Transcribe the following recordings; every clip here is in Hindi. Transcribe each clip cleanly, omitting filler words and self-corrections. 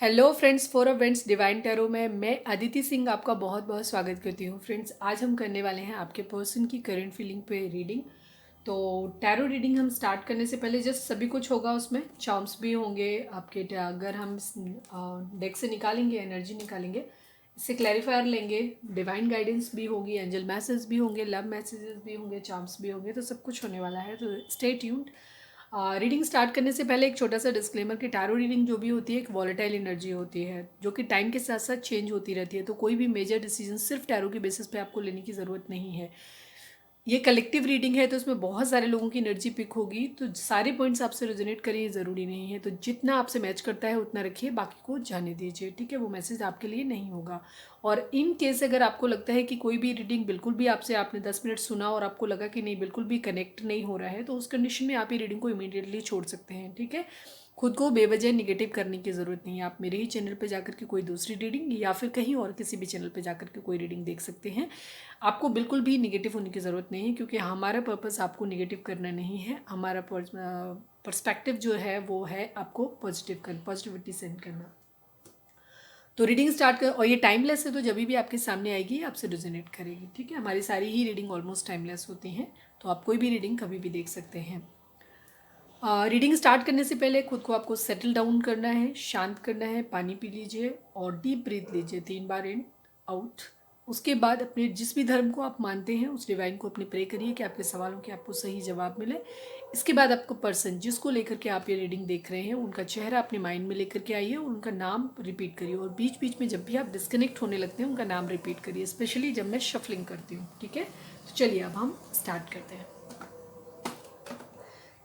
Hello friends, for events divine tarot में मैं अदिति सिंह आपका बहुत बहुत स्वागत करती हूँ। फ्रेंड्स, आज हम करने वाले हैं आपके पर्सन की करंट फीलिंग पे रीडिंग। तो टैरो रीडिंग हम स्टार्ट करने से पहले जस्ट सभी कुछ होगा, उसमें चार्म्स भी होंगे आपके। अगर हम डेक से निकालेंगे, एनर्जी निकालेंगे, इससे क्लैरिफायर लेंगे, डिवाइन गाइडेंस भी होगी, एंजल मैसेज भी होंगे, लव मैसेजेस भी होंगे, चार्म्स भी होंगे, तो सब कुछ होने वाला है। तो स्टे ट्यून्ड। रीडिंग स्टार्ट करने से पहले एक छोटा सा डिस्क्लेमर कि टैरो रीडिंग जो भी होती है एक वॉलेटाइल एनर्जी होती है जो कि टाइम के साथ साथ चेंज होती रहती है। तो कोई भी मेजर डिसीजन सिर्फ टैरो के बेसिस पे आपको लेने की ज़रूरत नहीं है। ये कलेक्टिव रीडिंग है तो इसमें बहुत सारे लोगों की एनर्जी पिक होगी, तो सारे पॉइंट्स आपसे रेजोनेट करें ये ज़रूरी नहीं है। तो जितना आपसे मैच करता है उतना रखिए, बाकी को जाने दीजिए, ठीक है। वो मैसेज आपके लिए नहीं होगा। और इन केस अगर आपको लगता है कि कोई भी रीडिंग बिल्कुल भी आपसे, आपने 10 मिनट सुना और आपको लगा कि नहीं बिल्कुल भी कनेक्ट नहीं हो रहा है, तो उस कंडीशन में आप ये रीडिंग को इमीडिएटली छोड़ सकते हैं, ठीक है। खुद को बेवजह निगेटिव करने की ज़रूरत नहीं है। आप मेरे ही चैनल पे जाकर के कोई दूसरी रीडिंग या फिर कहीं और किसी भी चैनल पे जाकर के कोई रीडिंग देख सकते हैं। आपको बिल्कुल भी निगेटिव होने की ज़रूरत नहीं है, क्योंकि हमारा पर्पस आपको निगेटिव करना नहीं है। हमारा पर्सपेक्टिव जो है वो है आपको पॉजिटिविटी सेंड करना। तो रीडिंग स्टार्ट कर, और ये टाइमलेस है, तो जब भी आपके सामने आएगी आपसे रेजोनेट करेगी, ठीक है। हमारी सारी ही रीडिंग ऑलमोस्ट टाइमलेस होती हैं, तो आप कोई भी रीडिंग कभी भी देख सकते हैं। रीडिंग स्टार्ट करने से पहले खुद को आपको सेटल डाउन करना है, शांत करना है। पानी पी लीजिए और डीप ब्रीथ लीजिए 3 बार इन, आउट। उसके बाद अपने जिस भी धर्म को आप मानते हैं उस डिवाइन को अपने प्रे करिए कि आपके सवालों के आपको सही जवाब मिले। इसके बाद आपको पर्सन जिसको लेकर के आप ये रीडिंग देख रहे हैं उनका चेहरा अपने माइंड में लेकर के आइए और उनका नाम रिपीट करिए। और बीच बीच में जब भी आप डिस्कनेक्ट होने लगते हैं उनका नाम रिपीट करिए, स्पेशली जब मैं शफलिंग करती हूँ, ठीक है। तो चलिए अब हम स्टार्ट करते हैं।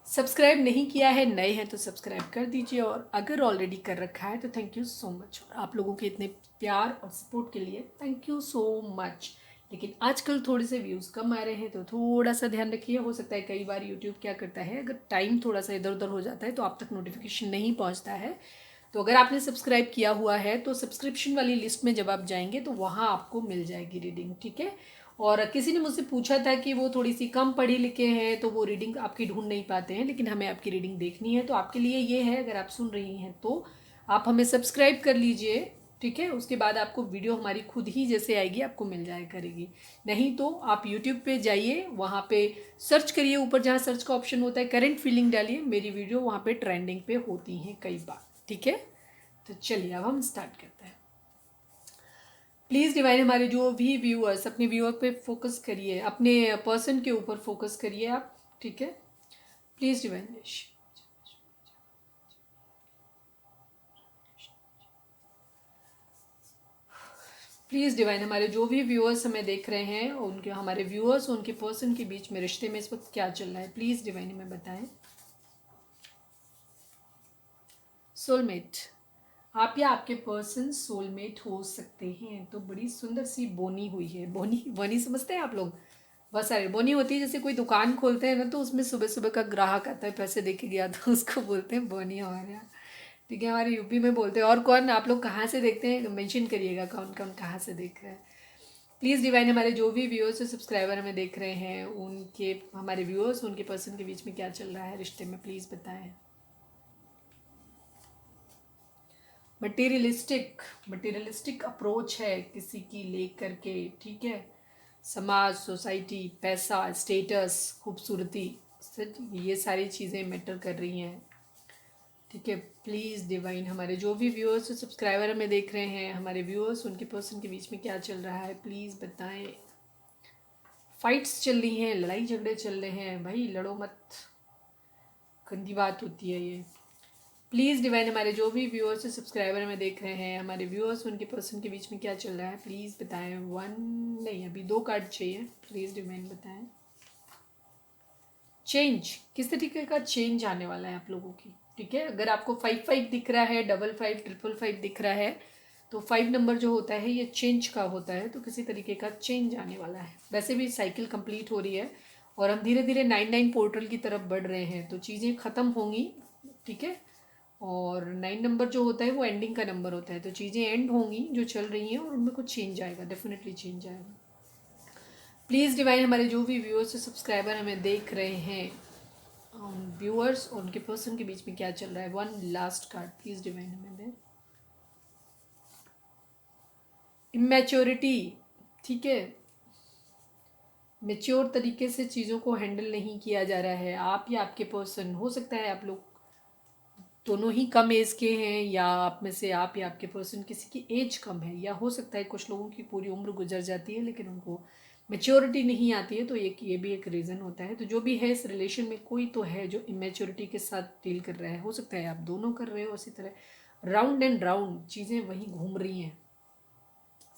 सब्सक्राइब नहीं किया है, नए हैं तो सब्सक्राइब कर दीजिए, और अगर ऑलरेडी कर रखा है तो थैंक यू सो मच। और आप लोगों के इतने प्यार और सपोर्ट के लिए थैंक यू सो मच। लेकिन आजकल थोड़े से व्यूज़ कम आ रहे हैं, तो थोड़ा सा ध्यान रखिए। हो सकता है कई बार यूट्यूब क्या करता है, अगर टाइम थोड़ा सा इधर उधर हो जाता है तो आप तक नोटिफिकेशन नहीं पहुंचता है। तो अगर आपने सब्सक्राइब किया हुआ है तो सब्सक्रिप्शन वाली लिस्ट में जब आप जाएंगे तो वहाँ आपको मिल जाएगी रीडिंग, ठीक है। और किसी ने मुझसे पूछा था कि वो थोड़ी सी कम पढ़े लिखे हैं तो वो रीडिंग आपकी ढूंढ नहीं पाते हैं, लेकिन हमें आपकी रीडिंग देखनी है। तो आपके लिए ये है, अगर आप सुन रही हैं तो आप हमें सब्सक्राइब कर लीजिए, ठीक है। उसके बाद आपको वीडियो हमारी खुद ही जैसे आएगी आपको मिल जाया करेगी। नहीं तो आप यूट्यूब पे जाइए, वहाँ पे सर्च करिए, ऊपर जहाँ सर्च का ऑप्शन होता है करंट फीलिंग डालिए, मेरी वीडियो वहाँ पे ट्रेंडिंग पे होती हैं कई बार, ठीक है। तो चलिए अब हम स्टार्ट करते हैं। प्लीज़ डिवाइन, हमारे जो भी व्यूअर्स, अपने व्यूअर पे फोकस करिए, अपने पर्सन के ऊपर फोकस करिए आप, ठीक है। प्लीज़ डिवाइन, प्लीज़ डिवाइन, हमारे जो भी व्यूअर्स हमें देख रहे हैं उनके, हमारे व्यूअर्स उनके पर्सन के बीच में रिश्ते में इस वक्त क्या चल रहा है, प्लीज़ डिवाइन हमें बताएं। सोलमेट, आप या आपके पर्सन सोलमेट हो सकते हैं। तो बड़ी सुंदर सी बोनी हुई है। बोनी, बोनी समझते हैं आप लोग? बहुत सारे बोनी होती है, जैसे कोई दुकान खोलते हैं ना तो उसमें सुबह सुबह का ग्राहक आता है, पैसे दे के गया, तो उसको बोलते हैं बोनी हमारे यहाँ, ठीक है। हमारे यूपी में बोलते हैं। और कौन, आप लोग कहाँ से देखते हैं मेंशन करिएगा, कौन कौन कहाँ से देख रहे हैं। प्लीज़ डिवाइन, हमारे जो भी व्यूअर्स और सब्सक्राइबर हमें देख रहे हैं उनके, हमारे व्यूअर्स उनके पर्सन के बीच में क्या चल रहा है रिश्ते में, प्लीज़ बताएं। मटेरियलिस्टिक, मटेरियलिस्टिक अप्रोच है किसी की लेकर के, ठीक है। समाज, सोसाइटी, पैसा, स्टेटस, खूबसूरती, ये सारी चीज़ें मैटर कर रही हैं, ठीक है। प्लीज़ डिवाइन, हमारे जो भी व्यूअर्स और सब्सक्राइबर हमें देख रहे हैं, हमारे व्यूअर्स उनके पर्सन के बीच में क्या चल रहा है, प्लीज़ बताएं। फाइट्स चल रही हैं, लड़ाई झगड़े चल रहे हैं, भाई लड़ो मत, गंदी बात होती है ये। प्लीज़ डिवाइन, हमारे जो भी व्यूअर्स और सब्सक्राइबर हमें देख रहे हैं, हमारे व्यूअर्स उनके पर्सन के बीच में क्या चल रहा है, प्लीज़ बताएं। वन नहीं, अभी 2 कार्ड चाहिए, प्लीज़ डिवाइन बताएं। चेंज, किस तरीके का चेंज आने वाला है आप लोगों की, ठीक है। अगर आपको 5 5 दिख रहा है, 55 555 दिख रहा है, तो 5 नंबर जो होता है ये चेंज का होता है, तो किसी तरीके का चेंज आने वाला है। वैसे भी साइकिल कंप्लीट हो रही है और हम धीरे धीरे 9 9 पोर्टल की तरफ बढ़ रहे हैं, तो चीज़ें ख़त्म होंगी, ठीक है। और 9 नंबर जो होता है वो एंडिंग का नंबर होता है, तो चीज़ें एंड होंगी जो चल रही हैं और उनमें कुछ चेंज आएगा, डेफिनेटली चेंज आएगा। प्लीज़ डिवाइन, हमारे जो भी व्यूअर्स और सब्सक्राइबर हमें देख रहे हैं, व्यूअर्स और उनके पर्सन के बीच में क्या चल रहा है। One last card please divine हमें दें। इमेच्योरिटी, ठीक है, मेच्योर तरीके से चीज़ों को हैंडल नहीं किया जा रहा है। आप या आपके पर्सन, हो सकता है आप लोग दोनों ही कम एज के हैं, या आप में से आप या आपके पर्सन किसी की एज कम है, या हो सकता है कुछ लोगों की पूरी उम्र गुजर जाती है लेकिन उनको मेच्योरिटी नहीं आती है, तो ये भी एक रीज़न होता है। तो जो भी है इस रिलेशन में कोई तो है जो इमेच्योरिटी के साथ डील कर रहा है। हो सकता है आप दोनों कर रहे हो इसी तरह, राउंड एंड राउंड चीज़ें वहीं घूम रही हैं,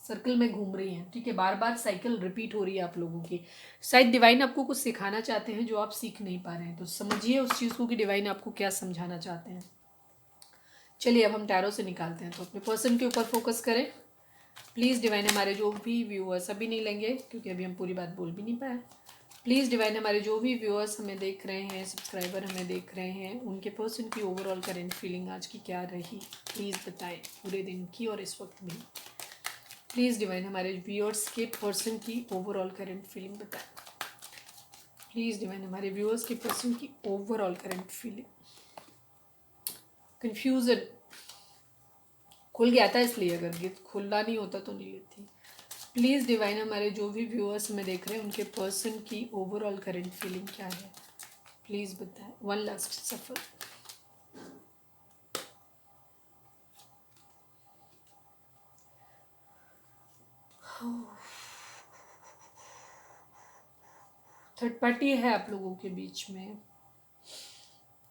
सर्कल में घूम रही हैं, ठीक है, बार बार साइकिल रिपीट हो रही है आप लोगों की। शायद डिवाइन आपको कुछ सिखाना चाहते हैं जो आप सीख नहीं पा रहे हैं, तो समझिए उस चीज़ को कि डिवाइन आपको क्या समझाना चाहते हैं। चलिए अब हम टैरो से निकालते हैं, तो अपने पर्सन के ऊपर फोकस करें प्लीज़ डिवाइन। हमारे जो भी व्यूअर्स, अभी नहीं लेंगे क्योंकि अभी हम पूरी बात बोल भी नहीं पाए। प्लीज़ डिवाइन, हमारे जो भी व्यूअर्स हमें देख रहे हैं, सब्सक्राइबर हमें देख रहे हैं, उनके पर्सन की ओवरऑल करेंट फीलिंग आज की क्या रही, प्लीज़ बताएं, पूरे दिन की और इस वक्त भी। प्लीज़ डिवाइन, हमारे व्यूअर्स के पर्सन की ओवरऑल करेंट फीलिंग बताएं। प्लीज़ डिवाइन, हमारे व्यूअर्स के पर्सन की ओवरऑल करेंट फीलिंग। कन्फ्यूज़न खुल गया था इसलिए, अगर गिफ्ट खुला नहीं होता तो नहीं लेती। प्लीज़ डिवाइन, हमारे जो भी व्यूअर्स हमें देख रहे हैं उनके पर्सन की ओवरऑल करंट फीलिंग क्या है, प्लीज़ बताएं। वन लास्ट सफर। थर्ड पार्टी है आप लोगों के बीच में,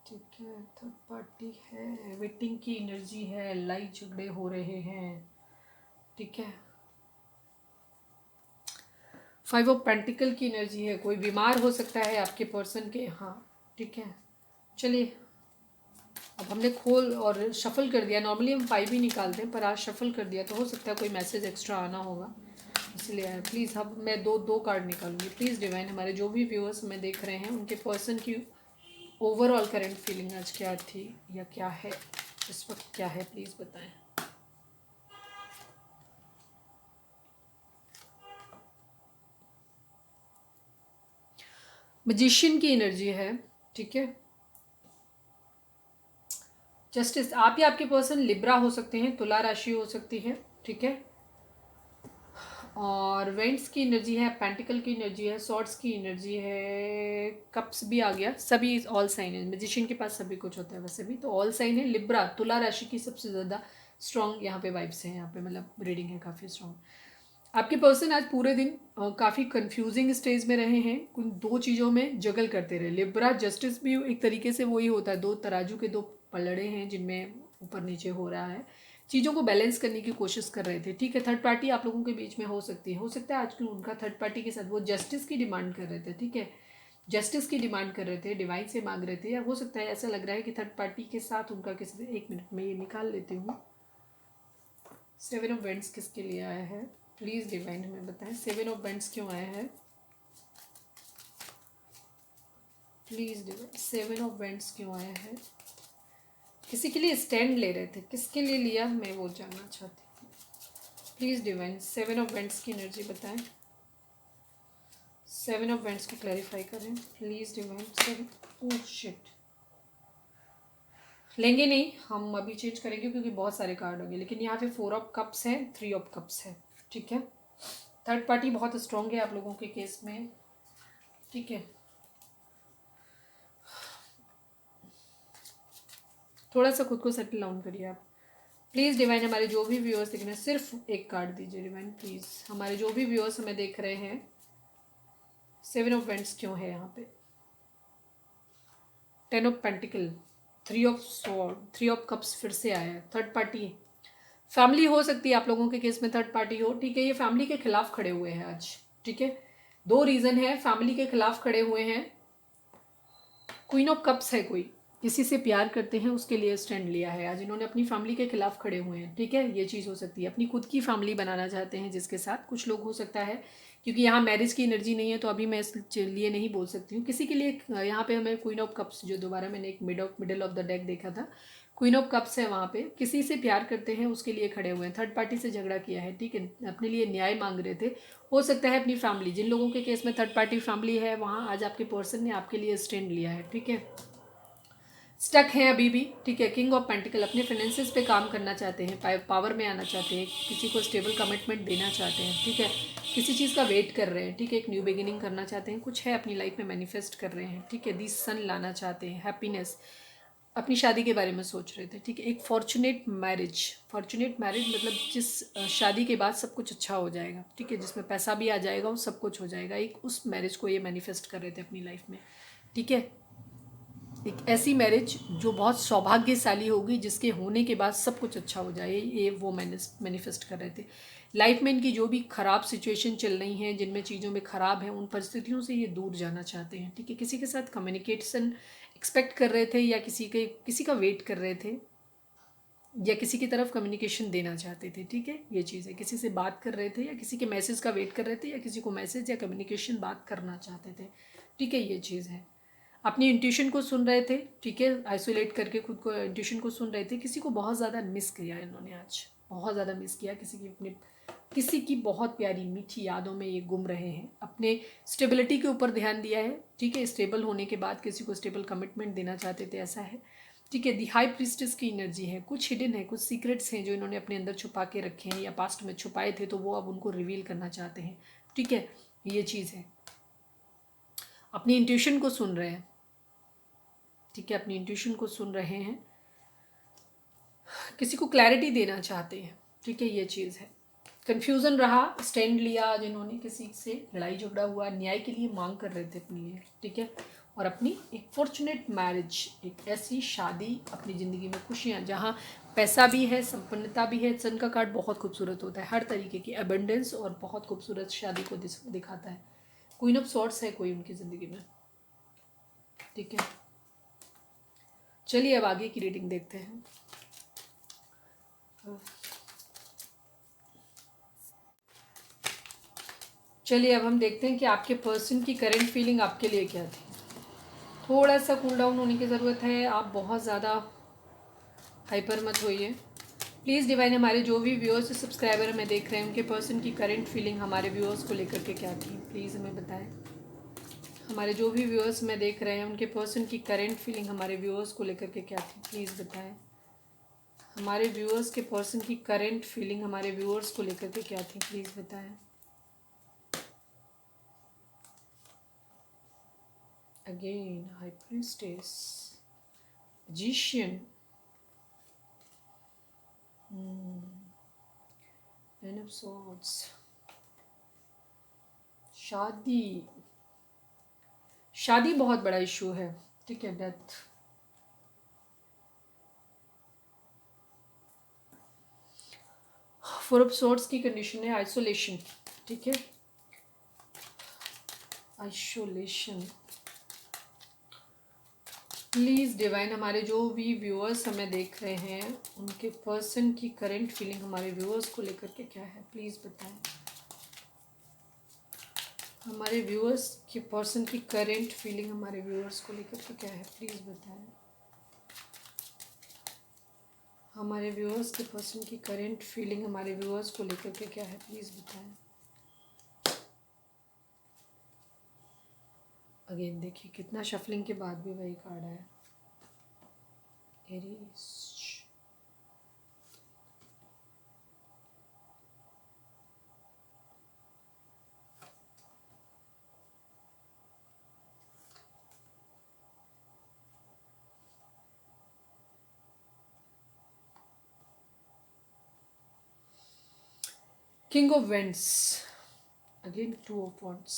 ठीक है, थर्ड पार्टी है, वेटिंग की एनर्जी है, लड़ाई झगड़े हो रहे हैं, ठीक है, फाइव ऑफ पेंटिकल की एनर्जी है, कोई बीमार हो सकता है आपके पर्सन के, हाँ ठीक है। चलिए अब हमने खोल और शफल कर दिया, नॉर्मली हम 5 ही निकालते हैं पर आज शफल कर दिया, तो हो सकता है कोई मैसेज एक्स्ट्रा आना होगा इसलिए। प्लीज़ अब मैं दो कार्ड निकालूंगी। प्लीज़ डिवाइन, हमारे जो भी व्यूअर्स हमें देख रहे हैं उनके पर्सन की ओवरऑल करंट फीलिंग आज क्या थी या क्या है, इस वक्त क्या है, प्लीज़ बताएं। मैजिशियन की एनर्जी है, ठीक है, जस्टिस, आप या आपके पर्सन लिब्रा हो सकते हैं, तुला राशि हो सकती है, ठीक है, और वेंट्स की एनर्जी है, पेंटिकल की एनर्जी है, सॉर्ड्स की एनर्जी है, कप्स भी आ गया, सभी ऑल साइन है, मैजिशियन के पास सभी कुछ होता है वैसे भी, तो ऑल साइन है। लिब्रा तुला राशि की सबसे ज़्यादा स्ट्रॉन्ग यहाँ पे वाइब्स हैं, यहाँ पे मतलब रीडिंग है काफ़ी स्ट्रॉन्ग। आपके पर्सन आज पूरे दिन काफ़ी कंफ्यूजिंग स्टेज में रहे हैं, कुछ दो चीज़ों में जगल करते रहे। लिब्रा जस्टिस भी एक तरीके से वही होता है, दो तराजू के दो पलड़े हैं जिनमें ऊपर नीचे हो रहा है, चीज़ों को बैलेंस करने की कोशिश कर रहे थे, ठीक है। थर्ड पार्टी आप लोगों के बीच में हो सकती है, हो सकता है आजकल उनका थर्ड पार्टी के साथ वो जस्टिस की डिमांड कर रहे थे, ठीक है, जस्टिस की डिमांड कर रहे थे, डिवाइन से मांग रहे थे, या हो सकता है ऐसा लग रहा है कि थर्ड पार्टी के साथ उनका किसी, एक मिनट में ये निकाल लेती हूँ। 7 ऑफ वेंट्स किसके लिए आया है, प्लीज़ डिवाइन हमें बताएं, 7 ऑफ वेंट्स क्यों आया है, प्लीज़ डिवाइन 7 ऑफ वेंट्स क्यों आया है। किसी के लिए स्टैंड ले रहे थे, किसके लिए लिया मैं वो जानना चाहती हूँ। प्लीज़ डिवाइन 7 ऑफ वेंट्स की एनर्जी बताएं, 7 ऑफ वेंट्स को क्लैरिफाई करें प्लीज़ डिवाइन। 7 ओह शिट, लेंगे नहीं, हम अभी चेंज करेंगे क्योंकि बहुत सारे कार्ड होंगे, लेकिन यहाँ पे 4 ऑफ कप्स है, 3 ऑफ कप्स है, ठीक है। थर्ड पार्टी बहुत स्ट्रॉन्ग है आप लोगों के केस में, ठीक है, थोड़ा सा खुद को सेटल डाउन करिए आप। प्लीज़ डिवाइन, हमारे जो भी व्यूअर्स देख रहे हैं, सिर्फ एक कार्ड दीजिए डिवाइन प्लीज़। हमारे जो भी व्यूअर्स हमें देख रहे हैं, 7 ऑफ वेंट्स क्यों है यहाँ पे, 10 of pentacle, 3 of sword, 3 of cups फिर से आया है। थर्ड पार्टी फैमिली हो सकती है आप लोगों के केस में, थर्ड पार्टी हो, ठीक है, ये फैमिली के खिलाफ खड़े हुए हैं आज, ठीक है, दो रीज़न है, फैमिली के खिलाफ खड़े हुए हैं। क्वीन ऑफ कप्स है, कोई किसी से प्यार करते हैं उसके लिए स्टैंड लिया है आज, इन्होंने अपनी फैमिली के खिलाफ खड़े हुए हैं, ठीक है, ये चीज़ हो सकती है। अपनी खुद की फैमिली बनाना चाहते हैं जिसके साथ कुछ लोग, हो सकता है क्योंकि यहाँ मैरिज की एनर्जी नहीं है तो अभी मैं इस लिए नहीं बोल सकती हूँ। किसी के लिए यहाँ पे हमें क्वीन ऑफ कप्स, जो दोबारा मैंने एक मिडल ऑफ द डेक देखा था, क्वीन ऑफ कप्स है, वहाँ पे किसी से प्यार करते हैं उसके लिए खड़े हुए हैं, थर्ड पार्टी से झगड़ा किया है, ठीक है, अपने लिए न्याय मांग रहे थे, हो सकता है अपनी फैमिली, जिन लोगों के केस में थर्ड पार्टी फैमिली है वहाँ आज आपके पर्सन ने आपके लिए स्टैंड लिया है, ठीक है। स्टक हैं अभी भी, ठीक है। किंग ऑफ पेंटिकल, अपने फाइनेंसेस पे काम करना चाहते हैं, पावर में आना चाहते हैं, किसी को स्टेबल कमिटमेंट देना चाहते हैं, ठीक है। किसी चीज़ का वेट कर रहे हैं, ठीक है। एक न्यू बिगिनिंग करना चाहते हैं, कुछ है अपनी लाइफ में मैनिफेस्ट कर रहे हैं, ठीक है। दी सन लाना चाहते हैं, हैप्पीनेस, अपनी शादी के बारे में सोच रहे थे, ठीक है। एक फॉर्चुनेट मैरिज, फॉर्चुनेट मैरिज मतलब जिस शादी के बाद सब कुछ अच्छा हो जाएगा, ठीक है, जिसमें पैसा भी आ जाएगा और सब कुछ हो जाएगा, एक उस मैरिज को ये मैनिफेस्ट कर रहे थे अपनी लाइफ में, ठीक है। एक ऐसी मैरिज जो बहुत सौभाग्यशाली होगी, जिसके होने के बाद सब कुछ अच्छा हो जाए, ये वो मैनिफेस्ट कर रहे थे। लाइफ में इनकी जो भी ख़राब सिचुएशन चल रही हैं, जिनमें चीज़ों में ख़राब है, उन परिस्थितियों से ये दूर जाना चाहते हैं, ठीक है। किसी के साथ कम्युनिकेशन एक्सपेक्ट कर रहे थे, या किसी का वेट कर रहे थे, या किसी की तरफ कम्युनिकेशन देना चाहते थे, ठीक है। ये चीज़ है, किसी से बात कर रहे थे, या किसी के मैसेज का वेट कर रहे थे, या किसी को मैसेज या कम्युनिकेशन बात करना चाहते थे, ठीक है। ये चीज़ है, अपनी इंट्यूशन को सुन रहे थे, ठीक है। आइसोलेट करके खुद को इंट्यूशन को सुन रहे थे। किसी को बहुत ज़्यादा मिस किया इन्होंने, आज बहुत ज़्यादा मिस किया किसी की बहुत प्यारी मीठी यादों में ये गुम रहे हैं। अपने स्टेबिलिटी के ऊपर ध्यान दिया है, ठीक है। स्टेबल होने के बाद किसी को स्टेबल कमिटमेंट देना चाहते थे, ऐसा है, ठीक है। दी हाई प्रीस्टेस की एनर्जी है, कुछ हिडन है, कुछ सीक्रेट्स हैं जो इन्होंने अपने अंदर छुपा के रखे हैं, या पास्ट में छुपाए थे, तो वो अब उनको रिवील करना चाहते हैं, ठीक है। ये चीज़ है, अपनी इंट्यूशन को सुन रहे हैं, ठीक है। अपनी इंट्यूशन को सुन रहे हैं, किसी को क्लैरिटी देना चाहते हैं, ठीक है। ये चीज़ है, कन्फ्यूज़न रहा, स्टैंड लिया जिन्होंने, किसी से लड़ाई झगड़ा हुआ, न्याय के लिए मांग कर रहे थे अपने लिए, ठीक है। और अपनी एक फॉर्चुनेट मैरिज, एक ऐसी शादी, अपनी ज़िंदगी में खुशियाँ, जहाँ पैसा भी है, संपन्नता भी है। सन का कार्ड बहुत खूबसूरत होता है, हर तरीके की अबंडेंस और बहुत खूबसूरत शादी को दिखाता है। क्वीन ऑफ सॉर्ड्स है कोई उनकी ज़िंदगी में, ठीक है। चलिए अब आगे की रीडिंग देखते हैं। चलिए अब हम देखते हैं कि आपके पर्सन की करंट फीलिंग आपके लिए क्या थी। थोड़ा सा कूल डाउन होने की ज़रूरत है, आप बहुत ज़्यादा हाइपर मत होइए प्लीज़। डिवाइन, हमारे जो भी व्यूअर्स सब्सक्राइबर हमें देख रहे हैं, उनके पर्सन की करंट फीलिंग हमारे व्यूअर्स को लेकर के क्या थी, प्लीज़ हमें बताएं। हमारे जो भी व्यूअर्स में देख रहे हैं, उनके पर्सन की करंट फीलिंग हमारे व्यूअर्स को लेकर के क्या थी, प्लीज़ बताएं। हमारे व्यूअर्स के पर्सन की करंट फीलिंग हमारे व्यूअर्स को लेकर के क्या थी, प्लीज़ बताएं। Again high princess, magician, nine of swords, शादी बहुत बड़ा इशू है, ठीक है। डेथ, फोर ऑफ सॉर्ड्स की कंडीशन है आइसोलेशन, ठीक है। आइसोलेशन, प्लीज़ डिवाइन, हमारे जो भी व्यूअर्स हमें देख रहे हैं, उनके पर्सन की करंट फीलिंग हमारे व्यूअर्स को लेकर के क्या है, प्लीज़ बताएं। हमारे व्यूअर्स के पर्सन की करंट फीलिंग हमारे व्यूअर्स को लेकर के क्या है, प्लीज़ बताएं। हमारे व्यूअर्स के पर्सन की करंट फीलिंग हमारे व्यूअर्स को लेकर के क्या है, प्लीज़ बताएं। अगेन देखिए, कितना शफलिंग के बाद भी वही कार्ड है, Aries. King of Wands, again Two of Wands,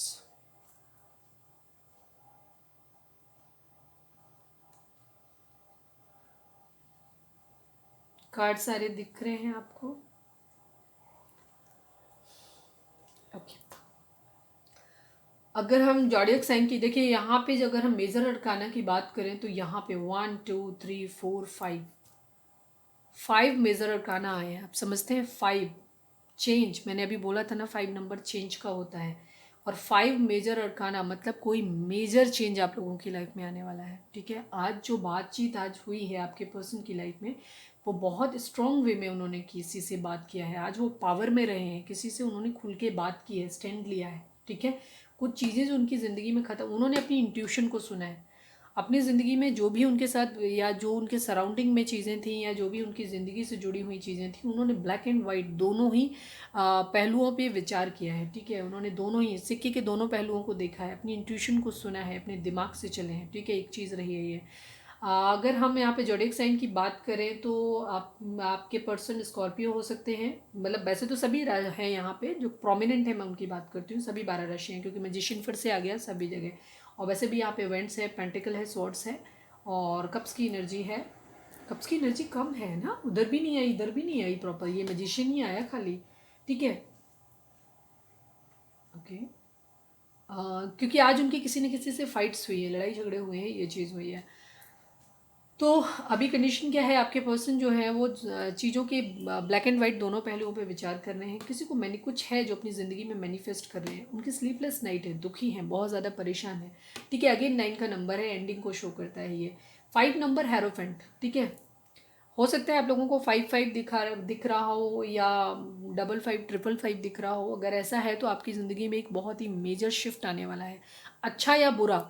card सारे दिख रहे हैं आपको, ओके। अगर हम जॉडियक साइन की देखिए, यहाँ पे अगर हम मेजर अरकाना की बात करें, तो यहाँ पे 1 2 3 4 5 मेजर अरकाना आए हैं। आप समझते हैं 5 चेंज, मैंने अभी बोला था ना 5 नंबर चेंज का होता है, और 5 मेजर अरकाना मतलब कोई मेजर चेंज आप लोगों की लाइफ में आने वाला है, ठीक है। आज जो बातचीत आज हुई है आपके पर्सन की लाइफ में, वो बहुत स्ट्रॉन्ग वे में उन्होंने किसी से बात किया है। आज वो पावर में रहे हैं, किसी से उन्होंने खुल के बात की है, स्टैंड लिया है, ठीक है। कुछ चीज़ें जो उनकी ज़िंदगी में ख़त्म, उन्होंने अपनी इंट्यूशन को सुना है। अपनी ज़िंदगी में जो भी उनके साथ या जो उनके सराउंडिंग में चीज़ें थी या जो भी उनकी ज़िंदगी से जुड़ी हुई चीज़ें थी, उन्होंने ब्लैक एंड वाइट दोनों ही पहलुओं पे विचार किया है। ठीक है, उन्होंने दोनों ही सिक्के के दोनों पहलुओं को देखा है, अपनी इंट्यूशन को सुना है, अपने दिमाग से चले हैं। ठीक है, एक चीज़ रही है ये। अगर हम यहाँ पे ज़ोडिएक साइन की बात करें तो आपके पर्सन स्कॉर्पियो हो सकते हैं। मतलब वैसे तो सभी हैं यहाँ पे जो प्रोमिनेंट है, मैं उनकी बात करती हूँ। सभी 12 राशि हैं, क्योंकि मैजिशियन फिर से आ गया सभी जगह। और वैसे भी यहाँ पे इवेंट्स है, पेंटिकल है, स्वॉर्ड्स है और कप्स की एनर्जी है। कप्स की एनर्जी कम है ना, उधर भी नहीं आई, इधर भी नहीं आई प्रॉपर। ये मैजिशियन ही आया खाली। ठीक है, ओके। क्योंकि आज उनकी किसी न किसी से फाइट्स हुई है, लड़ाई झगड़े हुए हैं, ये चीज़ हुई है। तो अभी कंडीशन क्या है, आपके पर्सन जो है वो चीज़ों के ब्लैक एंड वाइट दोनों पहलुओं पे विचार कर रहे हैं। किसी को कुछ है जो अपनी ज़िंदगी में मैनिफेस्ट कर रहे हैं। उनकी स्लीपलेस नाइट है, दुखी हैं, बहुत ज़्यादा परेशान है। ठीक है, अगेन 9 का नंबर है, एंडिंग को शो करता है ये। 5 नंबर हैरोफेंट। ठीक है, हो सकता है आप लोगों को 5-5 दिख रहा हो या 55 555 दिख रहा हो। अगर ऐसा है तो आपकी ज़िंदगी में एक बहुत ही मेजर शिफ्ट आने वाला है। अच्छा या बुरा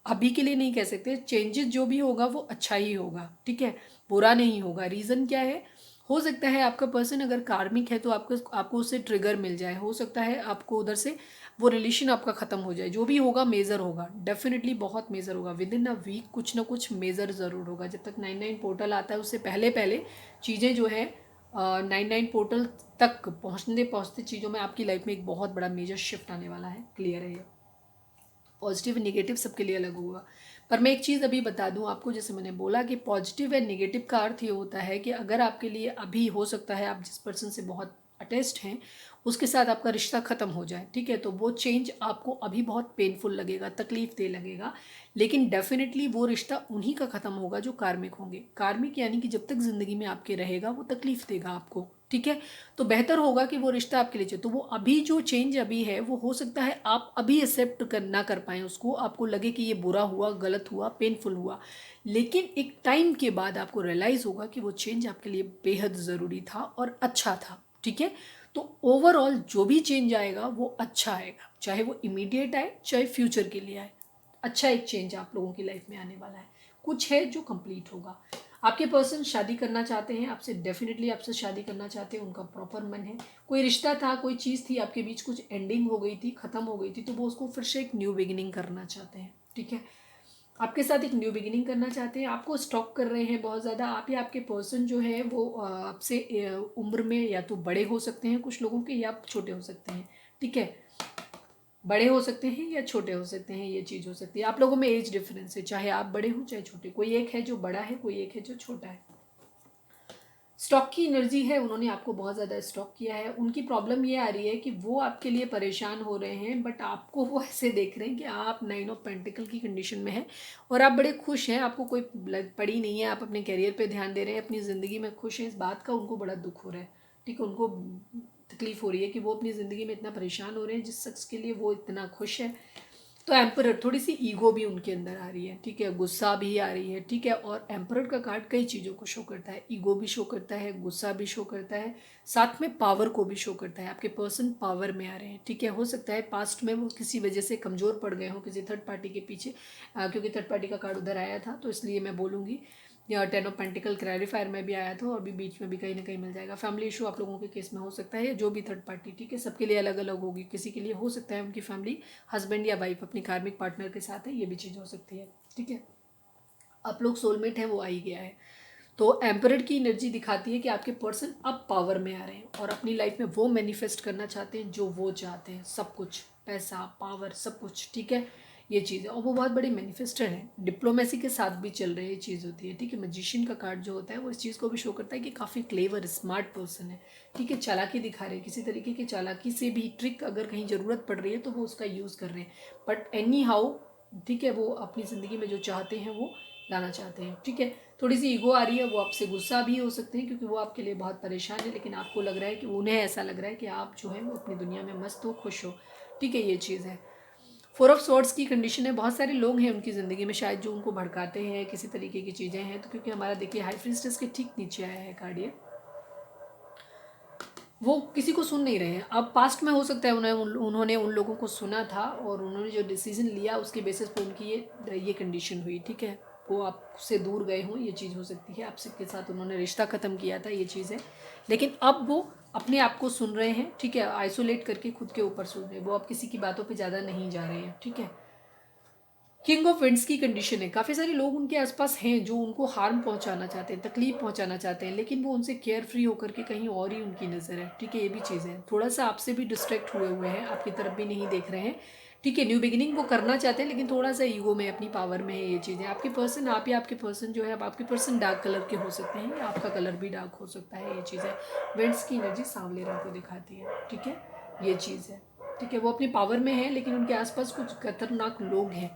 अभी के लिए नहीं कह सकते, चेंजेस जो भी होगा वो अच्छा ही होगा। ठीक है, बुरा नहीं होगा। रीज़न क्या है, हो सकता है आपका पर्सन अगर कार्मिक है तो आपको आपको उससे ट्रिगर मिल जाए। हो सकता है आपको उधर से वो रिलेशन आपका ख़त्म हो जाए। जो भी होगा मेज़र होगा, डेफिनेटली बहुत मेज़र होगा। विद इन अ वीक कुछ ना कुछ मेज़र ज़रूर होगा। जब तक 99 पोर्टल आता है उससे पहले पहले चीज़ें जो है 99 पोर्टल तक पहुँचते पहुँचते चीज़ों में आपकी लाइफ में एक बहुत बड़ा मेजर शिफ्ट आने वाला है। क्लियर है ये? पॉजिटिव नेगेटिव सबके लिए अलग होगा। पर मैं एक चीज़ अभी बता दूं आपको, जैसे मैंने बोला कि पॉजिटिव एंड नेगेटिव का अर्थ ये होता है कि अगर आपके लिए अभी हो सकता है आप जिस पर्सन से बहुत अटैच्ड हैं उसके साथ आपका रिश्ता ख़त्म हो जाए। ठीक है, तो वो चेंज आपको अभी बहुत पेनफुल लगेगा, तकलीफ दे लगेगा, लेकिन डेफिनेटली वो रिश्ता उन्हीं का ख़त्म होगा जो कार्मिक होंगे। कार्मिक यानी कि जब तक ज़िंदगी में आपके रहेगा वो तकलीफ देगा आपको। ठीक है, तो बेहतर होगा कि वो रिश्ता आपके लिए चाहिए। तो वो अभी जो चेंज अभी है वो हो सकता है आप अभी एक्सेप्ट ना कर पाएँ उसको, आपको लगे कि ये बुरा हुआ, गलत हुआ, पेनफुल हुआ, लेकिन एक टाइम के बाद आपको रियलाइज़ होगा कि वो चेंज आपके लिए बेहद ज़रूरी था और अच्छा था। ठीक है, तो ओवरऑल जो भी चेंज आएगा वो अच्छा आएगा, चाहे वो इमीडिएट आए चाहे फ्यूचर के लिए आए। अच्छा एक चेंज आप लोगों की लाइफ में आने वाला है। कुछ है जो कंप्लीट होगा। आपके पर्सन शादी करना चाहते हैं आपसे, डेफिनेटली आपसे शादी करना चाहते हैं, उनका प्रॉपर मन है। कोई रिश्ता था, कोई चीज़ थी आपके बीच, कुछ एंडिंग हो गई थी, ख़त्म हो गई थी, तो वो उसको फिर से एक न्यू बिगिनिंग करना चाहते हैं। ठीक है, आपके साथ एक न्यू बिगिनिंग करना चाहते हैं। आपको स्टॉक कर रहे हैं बहुत ज़्यादा। आप या आपके पर्सन जो है वो आपसे उम्र में या तो बड़े हो सकते हैं कुछ लोगों के, या आप छोटे हो सकते हैं। ठीक है, बड़े हो सकते हैं या छोटे हो सकते हैं, ये चीज़ हो सकती है। आप लोगों में एज डिफरेंस है, चाहे आप बड़े हो चाहे छोटे। कोई एक है जो बड़ा है, कोई एक है जो छोटा है। स्टॉक की एनर्जी है, उन्होंने आपको बहुत ज़्यादा स्टॉक किया है। उनकी प्रॉब्लम ये आ रही है कि वो आपके लिए परेशान हो रहे हैं, बट आपको वो ऐसे देख रहे हैं कि आप 9 ऑफ पेंटिकल की कंडीशन में हैं और आप बड़े खुश हैं, आपको कोई पड़ी नहीं है, आप अपने करियर पे ध्यान दे रहे हैं, अपनी ज़िंदगी में खुश हैं। इस बात का उनको बड़ा दुख हो रहा है। ठीक है, उनको तकलीफ़ हो रही है कि वो अपनी ज़िंदगी में इतना परेशान हो रहे हैं जिस शख्स के लिए वो इतना खुश है। तो एम्परर, थोड़ी सी ईगो भी उनके अंदर आ रही है। ठीक है, गुस्सा भी आ रही है। ठीक है, और एम्परर का कार्ड कई चीज़ों को शो करता है, ईगो भी शो करता है, गुस्सा भी शो करता है, साथ में पावर को भी शो करता है। आपके पर्सन पावर में आ रहे हैं। ठीक है, हो सकता है पास्ट में वो किसी वजह से कमज़ोर पड़ गए हों किसी थर्ड पार्टी के पीछे, क्योंकि थर्ड पार्टी का कार्ड उधर आया था तो इसलिए मैं बोलूँगी। या 10 ऑफ पेंटिकल क्लैरिफायर में भी आया था और भी बीच में भी कहीं ना कहीं मिल जाएगा। फैमिली इशू आप लोगों के केस में हो सकता है, या जो भी थर्ड पार्टी। ठीक है, सबके लिए अलग अलग होगी। किसी के लिए हो सकता है उनकी फैमिली हस्बैंड या वाइफ अपनी कार्मिक पार्टनर के साथ है, ये भी चीज़ हो सकती है। ठीक है, आप लोग सोलमेट हैं, वो आ ही गया है। तो एम्परर की एनर्जी दिखाती है कि आपके पर्सन अब पावर में आ रहे हैं और अपनी लाइफ में वो मैनिफेस्ट करना चाहते हैं जो वो चाहते हैं, सब कुछ, पैसा, पावर, सब कुछ। ठीक है, ये चीज़ है और वो बहुत बड़े मैनिफेस्टर हैं। डिप्लोमेसी के साथ भी चल रही ये चीज़ होती है। ठीक है, मैजिशियन का कार्ड जो होता है वो इस चीज़ को भी शो करता है कि काफ़ी क्लेवर स्मार्ट पर्सन है। ठीक है, चालाकी दिखा रहे हैं, किसी तरीके की चालाकी से भी ट्रिक अगर कहीं ज़रूरत पड़ रही है तो वो उसका यूज़ कर रहे हैं। बट एनी हाउ, ठीक है, वो अपनी ज़िंदगी में जो चाहते हैं वो लाना चाहते हैं। ठीक है, थोड़ी सी ईगो आ रही है, वो आपसे गुस्सा भी हो सकते हैं क्योंकि वो आपके लिए बहुत परेशान है, लेकिन आपको लग रहा है कि उन्हें ऐसा लग रहा है कि आप जो है वो अपनी दुनिया में मस्त हो, खुश हो। ठीक है, ये चीज़ है। 4 ऑफ स्वॉर्ड्स की कंडीशन है। बहुत सारे लोग हैं उनकी ज़िंदगी में शायद जो उनको भड़काते हैं, किसी तरीके की चीज़ें हैं। तो क्योंकि हमारा देखिए हाई प्रिंसेस के ठीक नीचे आया है कार्ड ये, वो किसी को सुन नहीं रहे हैं। अब पास्ट में हो सकता है उन्होंने उन लोगों को सुना था और उन्होंने जो डिसीजन लिया उसके बेसिस पे उनकी ये कंडीशन हुई, ठीक है। वो आपसे दूर गए हों, ये चीज़ हो सकती है। आपसे के साथ उन्होंने रिश्ता ख़त्म किया था, ये चीज़ है। लेकिन अब वो अपने आप को सुन रहे हैं, ठीक है। आइसोलेट करके खुद के ऊपर सुन रहे हैं, वो अब किसी की बातों पे ज़्यादा नहीं जा रहे हैं, ठीक है। किंग ऑफ विंड्स की कंडीशन है। काफ़ी सारे लोग उनके आसपास हैं जो उनको हार्म पहुंचाना चाहते हैं, तकलीफ पहुंचाना चाहते हैं, लेकिन वो उनसे केयर फ्री होकर के कहीं और ही उनकी नज़र है, ठीक है। ये भी चीज़ है। थोड़ा सा आपसे भी डिस्ट्रैक्ट हुए हैं, आपकी तरफ भी नहीं देख रहे हैं, ठीक है। न्यू बिगिनिंग वो करना चाहते हैं लेकिन थोड़ा सा ईगो में, अपनी पावर में है, ये चीज़ें। आपके पर्सन, आप या आपके पर्सन जो है, अब आपके पर्सन डार्क कलर के हो सकते हैं या आपका कलर भी डार्क हो सकता है, ये चीज़ है। विंड्स की एनर्जी सांवले रंग को दिखाती है, ठीक है। ये चीज़ है, ठीक है। वो अपनी पावर में है लेकिन उनके आसपास कुछ खतरनाक लोग हैं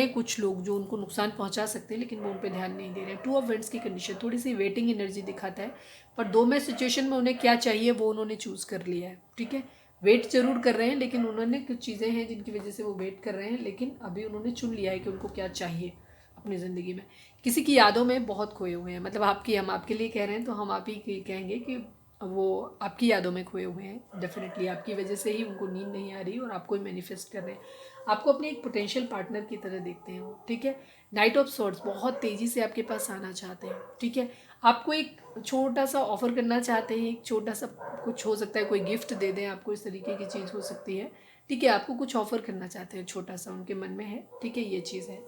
कुछ लोग जो उनको नुकसान पहुंचा सकते हैं, लेकिन वो उन पर ध्यान नहीं दे रहे हैं। टू ऑफ वेंट्स की कंडीशन थोड़ी सी वेटिंग एनर्जी दिखाता है, पर दो में सिचुएशन में उन्हें क्या चाहिए वो उन्होंने चूज़ कर लिया है, ठीक है। वेट जरूर कर रहे हैं लेकिन उन्होंने कुछ चीज़ें हैं जिनकी वजह से वो वेट कर रहे हैं, लेकिन अभी उन्होंने चुन लिया है कि उनको क्या चाहिए अपनी ज़िंदगी में। किसी की यादों में बहुत खोए हुए हैं, मतलब आपकी, हम आपके लिए कह रहे हैं तो हम आप ही कहेंगे कि वो आपकी यादों में खोए हुए हैं। डेफिनेटली आपकी वजह से ही उनको नींद नहीं आ रही और आपको ही मैनिफेस्ट कर रहे हैं। आपको अपने एक पोटेंशियल पार्टनर की तरह देखते हैं वो, ठीक है। नाइट ऑफ सॉर्ड्स बहुत तेज़ी से आपके पास आना चाहते हैं, ठीक है। आपको एक छोटा सा ऑफर करना चाहते हैं, एक छोटा सा कुछ हो सकता है, कोई गिफ्ट दे दें आपको, इस तरीके की चीज़ हो सकती है, ठीक है। आपको कुछ ऑफर करना चाहते हैं, छोटा सा उनके मन में है, ठीक है। ये चीज़ है,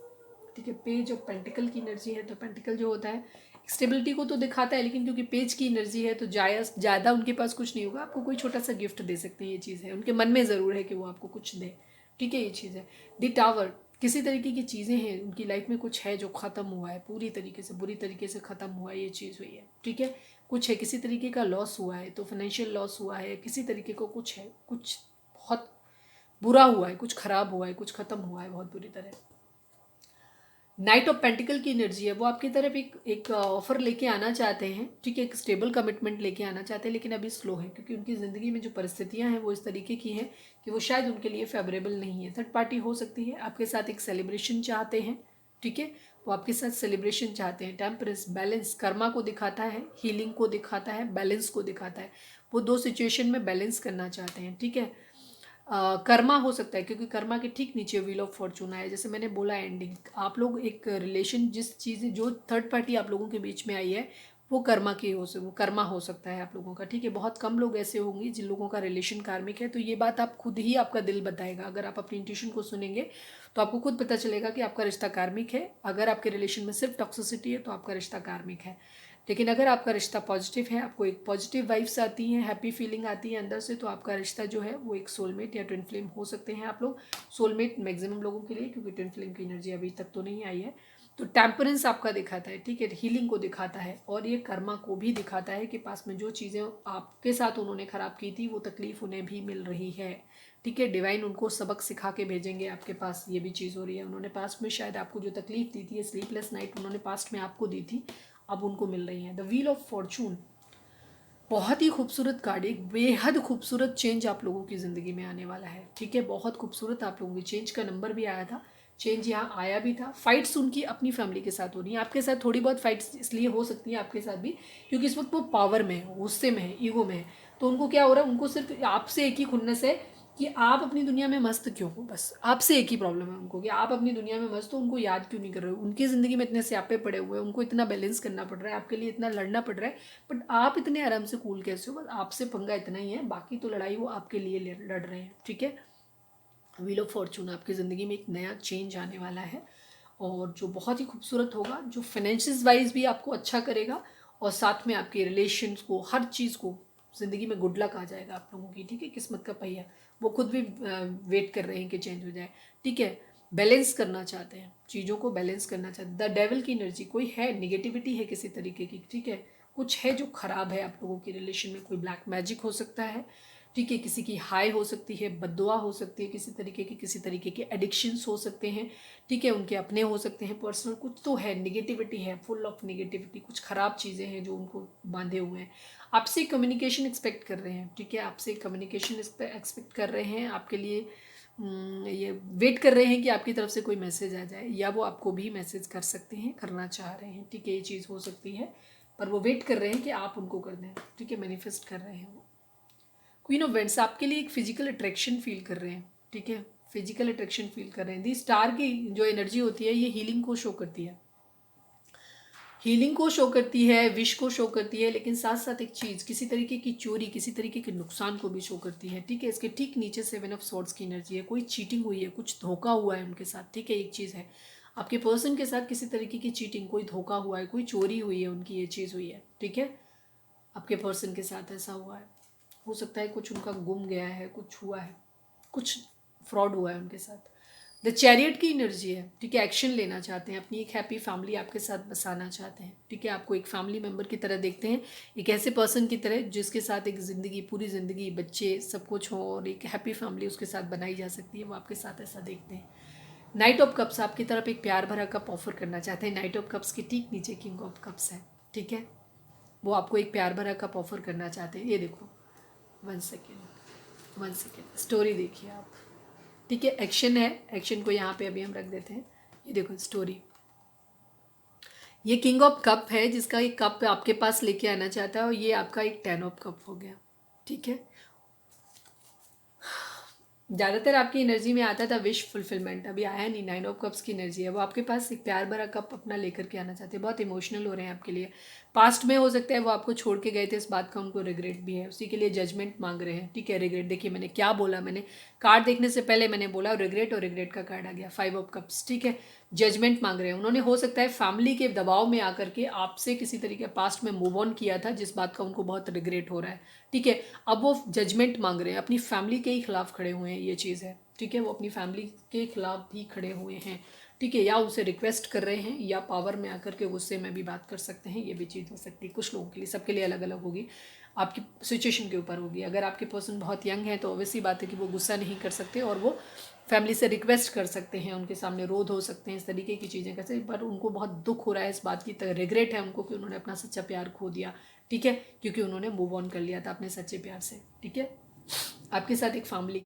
ठीक है। पेज ऑफ पेंटिकल की एनर्जी है, तो पेंटिकल जो होता है स्टेबिलिटी को तो दिखाता है, लेकिन क्योंकि पेज की एनर्जी है तो ज़्यादा उनके पास कुछ नहीं होगा, आपको कोई छोटा सा गिफ्ट दे सकते हैं, ये चीज़ है। उनके मन में ज़रूर है कि वो आपको कुछ दे, ठीक है। ये चीज़ है। द टावर, किसी तरीके की चीज़ें हैं उनकी लाइफ में, कुछ है जो ख़त्म हुआ है, पूरी तरीके से बुरी तरीके से ख़त्म हुआ है, ये चीज़ हुई है, ठीक है। कुछ है, किसी तरीके का लॉस हुआ है, तो फाइनेंशियल लॉस हुआ है, किसी तरीके को कुछ है, कुछ बहुत बुरा हुआ है, कुछ ख़राब हुआ है, कुछ ख़त्म हुआ है बहुत बुरी तरह। नाइट ऑफ पेंटिकल की एनर्जी है, वो आपकी तरफ एक ऑफर लेके आना चाहते हैं, ठीक है। एक स्टेबल कमिटमेंट लेके आना चाहते हैं, लेकिन अभी स्लो है क्योंकि उनकी ज़िंदगी में जो परिस्थितियां हैं वो इस तरीके की हैं कि वो शायद उनके लिए फेवरेबल नहीं है। थर्ड पार्टी हो सकती है, आपके साथ एक सेलिब्रेशन चाहते हैं, ठीक है। वो आपके साथ सेलिब्रेशन चाहते हैं। टेम्परेंस, बैलेंस, कर्मा को दिखाता है, हीलिंग को दिखाता है, बैलेंस को दिखाता है। वो दो सिचुएशन में बैलेंस करना चाहते हैं, ठीक है। कर्मा हो सकता है क्योंकि कर्मा के ठीक नीचे व्हील ऑफ फॉर्चून है। जैसे मैंने बोला एंडिंग, आप लोग एक रिलेशन, जिस चीज़ जो थर्ड पार्टी आप लोगों के बीच में आई है वो कर्मा की वो कर्मा हो सकता है आप लोगों का, ठीक है। बहुत कम लोग ऐसे होंगे जिन लोगों का रिलेशन कार्मिक है, तो ये बात आप खुद ही, आपका दिल बताएगा। अगर आप अपनी इंट्यूशन को सुनेंगे तो आपको खुद पता चलेगा कि आपका रिश्ता कार्मिक है। अगर आपके रिलेशन में सिर्फ टॉक्सिसिटी है तो आपका रिश्ता कार्मिक है। लेकिन अगर आपका रिश्ता पॉजिटिव है, आपको एक पॉजिटिव वाइब्स आती हैं, हैप्पी फीलिंग आती है अंदर से, तो आपका रिश्ता जो है वो एक सोलमेट या ट्विन फ्लेम हो सकते हैं आप लोग। सोलमेट मैक्सिमम लोगों के लिए, क्योंकि ट्विन फ्लेम की एनर्जी अभी तक तो नहीं आई है। तो टेम्परेंस आपका दिखाता है, ठीक है, हीलिंग को दिखाता है, और ये कर्मा को भी दिखाता है कि पास में जो चीज़ें आपके साथ उन्होंने ख़राब की थी वो तकलीफ़ उन्हें भी मिल रही है, ठीक है। डिवाइन उनको सबक सिखा के भेजेंगे आपके पास, ये भी चीज़ हो रही है। उन्होंने पास्ट में शायद आपको जो तकलीफ दी थी, स्लीपलेस नाइट उन्होंने पास्ट में आपको दी थी, अब उनको मिल रही हैं। द व्हील ऑफ फॉर्चून बहुत ही खूबसूरत कार्ड, एक बेहद खूबसूरत चेंज आप लोगों की ज़िंदगी में आने वाला है, ठीक है। बहुत खूबसूरत आप लोगों की चेंज का नंबर भी आया था, चेंज यहाँ आया भी था। फाइट्स उनकी अपनी फैमिली के साथ हो रही हैं, आपके साथ थोड़ी बहुत फाइट्स इसलिए हो सकती हैं आपके साथ भी क्योंकि इस वक्त वो पावर में है, गुस्से में है, ईगो में है। तो उनको क्या हो रहा है, उनको सिर्फ आपसे एक ही खुन्नस है कि आप अपनी दुनिया में मस्त क्यों हो। बस आपसे एक ही प्रॉब्लम है उनको कि आप अपनी दुनिया में मस्त हो, उनको याद क्यों नहीं कर रहे हो। उनकी ज़िंदगी में इतने स्यापे पड़े हुए हैं, उनको इतना बैलेंस करना पड़ रहा है, आपके लिए इतना लड़ना पड़ रहा है, बट आप इतने आराम से कूल कैसे हो। बस आपसे पंगा इतना ही है, बाकी तो लड़ाई वो आपके लिए लड़ रहे हैं, ठीक है। व्हील ऑफ फॉर्चून, आपकी ज़िंदगी में एक नया चेंज आने वाला है और जो बहुत ही खूबसूरत होगा, जो फाइनेंशियस वाइज भी आपको अच्छा करेगा और साथ में आपके रिलेशंस को, हर चीज़ को, ज़िंदगी में गुड लक आ जाएगा आप लोगों की, ठीक है। किस्मत का पहिया, वो खुद भी वेट कर रहे हैं कि चेंज हो जाए, ठीक है। बैलेंस करना चाहते हैं, चीज़ों को बैलेंस करना चाहते हैं। द डेविल की एनर्जी, कोई है, निगेटिविटी है किसी तरीके की, ठीक है। कुछ है जो ख़राब है आप लोगों के रिलेशन में, कोई ब्लैक मैजिक हो सकता है, ठीक है। किसी की हाई हो सकती है, बद्दुआ हो सकती है, किसी तरीके के एडिक्शंस हो सकते हैं, ठीक है। उनके अपने हो सकते हैं पर्सनल, कुछ तो है, निगेटिविटी है, फुल ऑफ निगेटिविटी, कुछ ख़राब चीज़ें हैं जो उनको बांधे हुए हैं। आपसे कम्युनिकेशन एक्सपेक्ट कर रहे हैं, ठीक है। आपसे कम्युनिकेशन एक्सपेक्ट कर रहे हैं, आपके लिए ये वेट कर रहे हैं कि आपकी तरफ से कोई मैसेज आ जाए, या वो आपको भी मैसेज कर सकते हैं, करना चाह रहे हैं, ठीक है। ये चीज़ हो सकती है, पर वो वेट कर रहे हैं कि आप उनको कर दें, ठीक है। मैनिफेस्ट कर रहे हैं वो, क्वीन ऑफ वेंट्स आपके लिए एक फिजिकल अट्रैक्शन फील कर रहे हैं, ठीक है, फिजिकल अट्रैक्शन फील कर रहे हैं। दी स्टार की जो एनर्जी होती है ये हीलिंग को शो करती है, हीलिंग को शो करती है, विश को शो करती है, लेकिन साथ साथ एक चीज़, किसी तरीके की चोरी, किसी तरीके के नुकसान को भी शो करती है, ठीक है। इसके ठीक नीचे 7 ऑफ स्वॉर्ड्स की एनर्जी है, कोई चीटिंग हुई है, कुछ धोखा हुआ है उनके साथ, ठीक है। एक चीज़ है आपके पर्सन के साथ किसी तरीके की चीटिंग, कोई धोखा हुआ है, कोई चोरी हुई है उनकी, ये चीज़ हुई है, ठीक है। आपके पर्सन के साथ ऐसा हुआ है, हो सकता है कुछ उनका गुम गया है, कुछ हुआ है, कुछ फ्रॉड हुआ है उनके साथ। द चैरियट की एनर्जी है, ठीक है। एक्शन लेना चाहते हैं, अपनी एक हैप्पी फैमिली आपके साथ बसाना चाहते हैं, ठीक है। आपको एक फैमिली मेम्बर की तरह देखते हैं, एक ऐसे पर्सन की तरह जिसके साथ एक ज़िंदगी, पूरी ज़िंदगी, बच्चे, सब कुछ हो और एक हैप्पी फैमिली उसके साथ बनाई जा सकती है, वो आपके साथ ऐसा देखते हैं। नाइट ऑफ कप्स आपकी तरफ एक प्यार भरा कप ऑफर करना चाहते हैं। नाइट ऑफ कप्स के ठीक नीचे किंग ऑफ कप्स है, ठीक है। वो आपको एक प्यार भरा कप ऑफर करना चाहते हैं। ये देखो, 1 सेकेंड स्टोरी देखिए आप, ठीक है। एक्शन है, एक्शन को यहाँ पे अभी हम रख देते हैं। ये देखो स्टोरी, ये किंग ऑफ कप है जिसका एक कप आपके पास लेके आना चाहता है, और ये आपका एक 10 ऑफ कप हो गया, ठीक है। ज़्यादातर आपकी एनर्जी में आता था विश फुलफिलमेंट, अभी आया नहीं। 9 ऑफ कप्स की एनर्जी है, वो आपके पास एक प्यार भरा कप अपना लेकर के आना चाहते हैं, बहुत इमोशनल हो रहे हैं आपके लिए। पास्ट में हो सकता है वो आपको छोड़ के गए थे, इस बात का उनको रिग्रेट भी है, उसी के लिए जजमेंट मांग रहे हैं, ठीक है। रिग्रेट, देखिए मैंने क्या बोला, मैंने कार्ड देखने से पहले मैंने बोला रिग्रेट, और रिग्रेट का कार्ड आ गया 5 ऑफ कप्स, ठीक है। जजमेंट मांग रहे हैं उन्होंने, हो सकता है फैमिली के दबाव में आकर के आपसे किसी तरीके पास्ट में मूव ऑन किया था, जिस बात का उनको बहुत रिग्रेट हो रहा है, ठीक है। अब वो जजमेंट मांग रहे हैं, अपनी फैमिली के ही खिलाफ खड़े हुए हैं, ये चीज़ है, ठीक है। वो अपनी फैमिली के खिलाफ भी खड़े हुए हैं, ठीक है। या उसे रिक्वेस्ट कर रहे हैं, या पावर में आकर के गुस्से में भी बात कर सकते हैं, ये भी चीज़ हो सकती है कुछ लोगों के लिए, सबके लिए अलग अलग होगी, आपकी सिचुएशन के ऊपर होगी। अगर आपके पर्सन बहुत यंग है तो ऑब्वियसली बात है कि वो गुस्सा नहीं कर सकते, और वो फैमिली से रिक्वेस्ट कर सकते हैं, उनके सामने रोध हो सकते हैं, इस तरीके की चीज़ें कैसे, पर उनको बहुत दुख हो रहा है इस बात की, रिग्रेट है उनको कि उन्होंने अपना सच्चा प्यार खो दिया, ठीक है, क्योंकि उन्होंने मूव ऑन कर लिया था अपने सच्चे प्यार से, ठीक है। आपके साथ एक फैमिली,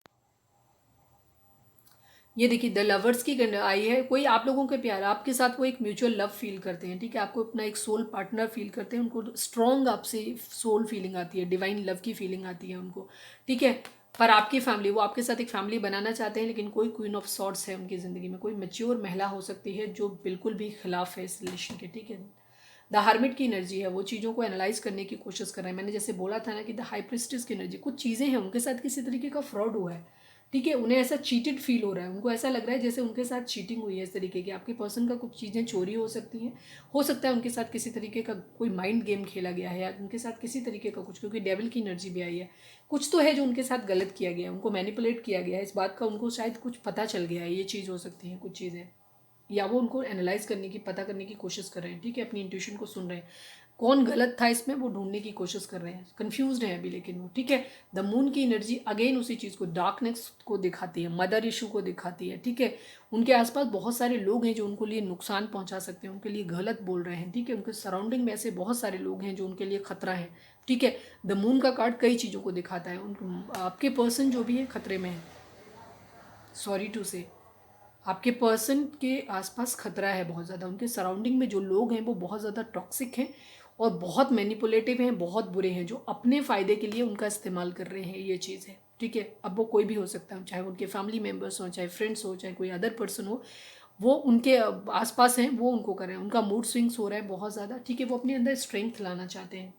ये देखिए द लवर्स की आई है, कोई आप लोगों के प्यार, आपके साथ वो एक म्यूचुअल लव फील करते हैं, ठीक है। आपको अपना एक सोल पार्टनर फील करते हैं, उनको स्ट्रॉन्ग आपसे सोल फीलिंग आती है, डिवाइन लव की फीलिंग आती है उनको, ठीक है। पर आपकी फैमिली, वो आपके साथ एक फैमिली बनाना चाहते हैं, लेकिन कोई क्वीन ऑफ सॉर्ड्स है उनकी ज़िंदगी में, कोई मैच्योर महिला हो सकती है जो बिल्कुल भी खिलाफ है इस रिलेशन के, ठीक है। द हार्मिट की एनर्जी है, वो चीज़ों को एनालाइज करने की कोशिश कर रहे हैं। मैंने जैसे बोला था ना कि द हाई प्रिस्टेस की एनर्जी, कुछ चीज़ें हैं उनके साथ किसी तरीके का फ्रॉड हुआ है, ठीक है। उन्हें ऐसा चीटेड फील हो रहा है, उनको ऐसा लग रहा है जैसे उनके साथ चीटिंग हुई है इस तरीके की। आपके पर्सन का कुछ चीज़ें चोरी हो सकती हैं, हो सकता है उनके साथ किसी तरीके का कोई माइंड गेम खेला गया है, या उनके साथ किसी तरीके का कुछ, क्योंकि डेविल की एनर्जी भी आई है, कुछ तो है जो उनके साथ गलत किया गया है, उनको मैनिपुलेट किया गया है, इस बात का उनको शायद कुछ पता चल गया है, ये चीज़ हो सकती है कुछ चीज़ें, या वो उनको एनालाइज करने की, पता करने की कोशिश कर रहे हैं, ठीक है। अपनी इंट्यूशन को सुन रहे हैं, कौन गलत था इसमें वो ढूंढने की कोशिश कर रहे हैं, कंफ्यूज्ड है अभी लेकिन वो, ठीक है। द मून की एनर्जी अगेन उसी चीज़ को, डार्कनेस को दिखाती है, मदर इशू को दिखाती है, ठीक है। उनके आसपास बहुत सारे लोग हैं जो उनको लिए नुकसान पहुंचा सकते हैं, उनके लिए गलत बोल रहे हैं, ठीक है। उनके सराउंडिंग में ऐसे बहुत सारे लोग हैं जो उनके लिए खतरा है, ठीक है। द मून का कार्ड कई चीज़ों को दिखाता है, आपके पर्सन जो भी है खतरे में है, सॉरी टू से, आपके पर्सन के आसपास खतरा है बहुत ज़्यादा, उनके सराउंडिंग में जो लोग हैं वो बहुत ज़्यादा टॉक्सिक हैं, और बहुत मैनिपुलेटिव हैं, बहुत बुरे हैं, जो अपने फ़ायदे के लिए उनका इस्तेमाल कर रहे हैं, ये चीज़ है, ठीक है। अब वो कोई भी हो सकता है, चाहे उनके फैमिली मेम्बर्स हों, चाहे फ्रेंड्स हो, चाहे कोई अदर पर्सन हो, वो उनके आसपास हैं, वो उनको कर रहे हैं, उनका मूड स्विंग्स हो रहा है बहुत ज़्यादा, ठीक है। वो अपने अंदर स्ट्रेंथ लाना चाहते हैं।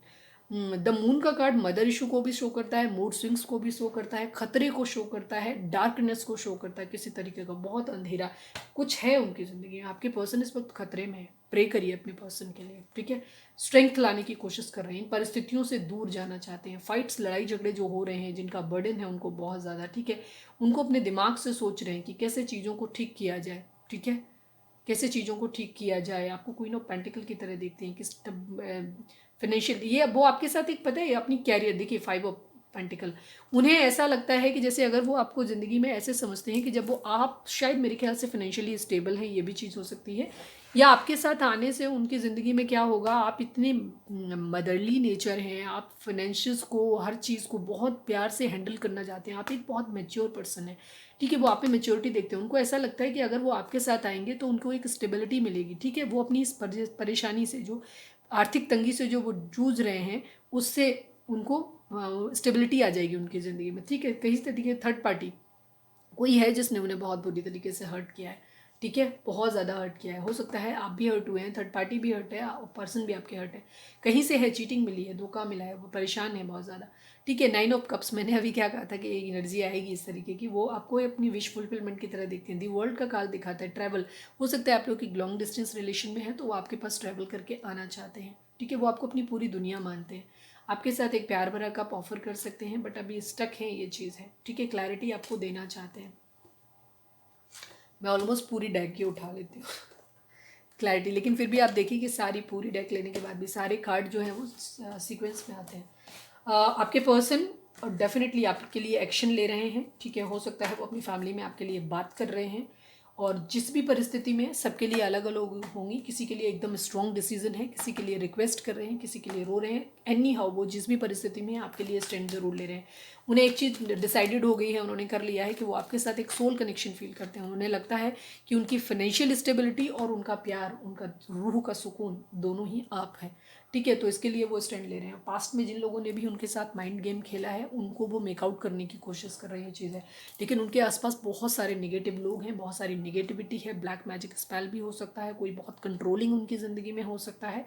द मून का कार्ड मदर इशू को भी शो करता है, मूड स्विंग्स को भी शो करता है, खतरे को शो करता है, डार्कनेस को शो करता है, किसी तरीके का बहुत अंधेरा कुछ है उनकी ज़िंदगी में। आपके पर्सन इस वक्त खतरे में है, प्रे करिए अपने पर्सन के लिए, ठीक है। स्ट्रेंथ लाने की कोशिश कर रहे हैं, इन परिस्थितियों से दूर जाना चाहते हैं। फाइट्स, लड़ाई झगड़े जो हो रहे हैं, जिनका बर्डन है उनको बहुत ज़्यादा, ठीक है, उनको अपने दिमाग से सोच रहे हैं कि कैसे चीज़ों को ठीक किया जाए, ठीक है, कैसे चीज़ों को ठीक किया जाए। आपको क्वीन ऑफ पेंटिकल की तरह देखते हैं, किस फाइनेंशियल, ये वो आपके साथ एक पता है अपनी कैरियर, देखिए 5 ऑफ पेंटिकल, उन्हें ऐसा लगता है कि जैसे अगर वो आपको ज़िंदगी में ऐसे समझते हैं कि जब वो, आप शायद मेरे ख्याल से फाइनेंशियली स्टेबल हैं, ये भी चीज़ हो सकती है, या आपके साथ आने से उनकी ज़िंदगी में क्या होगा, आप इतने मदरली नेचर हैं, आप फाइनेंशियल्स को, हर चीज़ को बहुत प्यार से हैंडल करना चाहते हैं, आप एक बहुत मैच्योर पर्सन है, ठीक है। वो आप में मेच्योरिटी देखते हैं, उनको ऐसा लगता है कि अगर वो आपके साथ आएंगे तो उनको एक स्टेबिलिटी मिलेगी, ठीक है। वो अपनी इस परेशानी से, जो आर्थिक तंगी से जो वो जूझ रहे हैं, उससे उनको स्टेबिलिटी आ जाएगी उनकी ज़िंदगी में, ठीक है। कहीं तरीके थर्ड पार्टी कोई है जिसने उन्हें बहुत बुरी तरीके से हर्ट किया है, ठीक है, बहुत ज़्यादा हर्ट किया है। हो सकता है आप भी हर्ट हुए हैं, थर्ड पार्टी भी हर्ट है और पर्सन भी आपके हर्ट है, कहीं से है, चीटिंग मिली है, धोखा मिला है, वो परेशान है बहुत ज़्यादा, ठीक है। 9 ऑफ कप्स, मैंने अभी क्या कहा था कि एक एनर्जी आएगी इस तरीके की, वो आपको अपनी विश फुलफिलमेंट की तरह देखते हैं। दी वर्ल्ड का कार्ड दिखाता है ट्रैवल। हो सकता है आप लोग की लॉन्ग डिस्टेंस रिलेशन में है तो वो आपके पास ट्रैवल करके आना चाहते हैं, ठीक है। वो आपको अपनी पूरी दुनिया मानते हैं, आपके साथ एक प्यार भरा कप ऑफर कर सकते हैं, बट अभी स्टक है, ये चीज़ है, ठीक है। क्लैरिटी आपको देना चाहते हैं। मैं ऑलमोस्ट पूरी डेक की उठा लेती हूँ क्लैरिटी, लेकिन फिर भी आप देखिए कि सारी पूरी डेक लेने के बाद भी सारे कार्ड जो हैं वो सीक्वेंस में आते हैं। आपके पर्सन डेफिनेटली आपके लिए एक्शन ले रहे हैं, ठीक है। हो सकता है वो अपनी फैमिली में आपके लिए बात कर रहे हैं, और जिस भी परिस्थिति में सबके लिए अलग अलग होंगी, किसी के लिए एकदम स्ट्रॉन्ग डिसीजन है, किसी के लिए रिक्वेस्ट कर रहे हैं, किसी के लिए रो रहे हैं। एनी हाउ वो जिस भी परिस्थिति में है आपके लिए स्टैंड जरूर ले रहे हैं। उन्हें एक चीज़ डिसाइडेड हो गई है, उन्होंने कर लिया है कि वो आपके साथ एक सोल कनेक्शन फील करते हैं। उन्हें लगता है कि उनकी फाइनेंशियल स्टेबिलिटी और उनका प्यार, उनका रूह का सुकून दोनों ही आप हैं, ठीक है। तो इसके लिए वो स्टैंड ले रहे हैं। पास्ट में जिन लोगों ने भी उनके साथ माइंड गेम खेला है उनको वो मेकआउट करने की कोशिश कर रहे हैं चीज़ें, लेकिन उनके आसपास बहुत सारे नेगेटिव लोग हैं, बहुत सारी नेगेटिविटी है, ब्लैक मैजिक स्पेल भी हो सकता है, कोई बहुत कंट्रोलिंग उनकी ज़िंदगी में हो सकता है,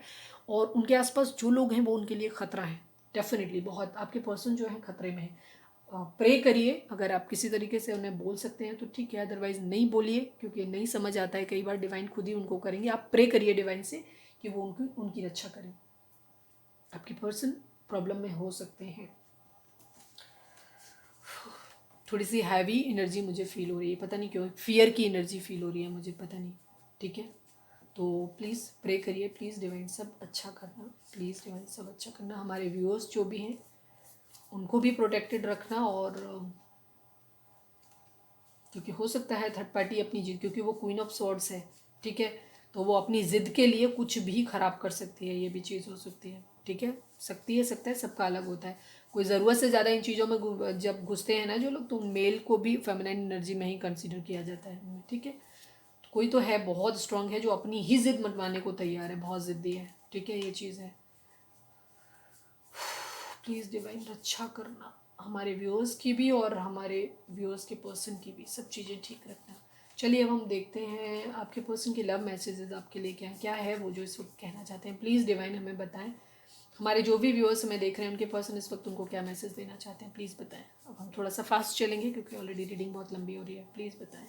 और उनके आसपास जो लोग हैं वो उनके लिए ख़तरा है डेफिनेटली। बहुत आपके पर्सन जो है खतरे में है। प्रे करिए, अगर आप किसी तरीके से उन्हें बोल सकते हैं तो ठीक है, अदरवाइज़ नहीं बोलिए, क्योंकि नहीं समझ आता है, कई बार डिवाइन खुद ही उनको करेंगे। आप प्रे करिए डिवाइन से कि वो उनकी रक्षा करें। आपके पर्सन प्रॉब्लम में हो सकते हैं। थोड़ी सी हैवी एनर्जी मुझे फील हो रही है, पता नहीं क्यों, फियर की एनर्जी फील हो रही है मुझे, पता नहीं, ठीक है। तो प्लीज़ प्रे करिए, प्लीज़ डिवाइन सब अच्छा करना, प्लीज़ डिवाइन सब अच्छा करना। हमारे व्यूअर्स जो भी हैं उनको भी प्रोटेक्टेड रखना, और क्योंकि हो सकता है थर्ड पार्टी अपनी जिद, क्योंकि वो क्वीन ऑफ स्वॉर्ड्स है, ठीक है, तो वो अपनी ज़िद के लिए कुछ भी ख़राब कर सकती है, ये भी चीज़ हो सकती है, ठीक है। सकता है, सबका अलग होता है। कोई ज़रूरत से ज़्यादा इन चीज़ों में जब घुसते हैं ना जो लोग, तो मेल को भी फेमिनाइन एनर्जी में ही कंसिडर किया जाता है, ठीक है। कोई तो है बहुत स्ट्रांग है जो अपनी ही ज़िद मनवाने को तैयार है, बहुत ज़िद्दी है, ठीक है, ये चीज़ है। प्लीज़ डिवाइन रक्षा करना हमारे व्यूअर्स की भी और हमारे व्यूअर्स के पर्सन की भी, सब चीज़ें ठीक रखना। चलिए अब हम देखते हैं आपके पर्सन की लव मैसेजेस आपके लिए क्या है वो जो इस वक्त कहना चाहते हैं। प्लीज़ डिवाइन हमें बताएं, हमारे जो भी व्यूअर्स हमें देख रहे हैं उनके पर्सन इस वक्त उनको क्या मैसेज देना चाहते हैं, प्लीज़ बताएं। अब हम थोड़ा सा फास्ट चलेंगे क्योंकि ऑलरेडी रीडिंग बहुत लंबी हो रही है, प्लीज़ बताएं।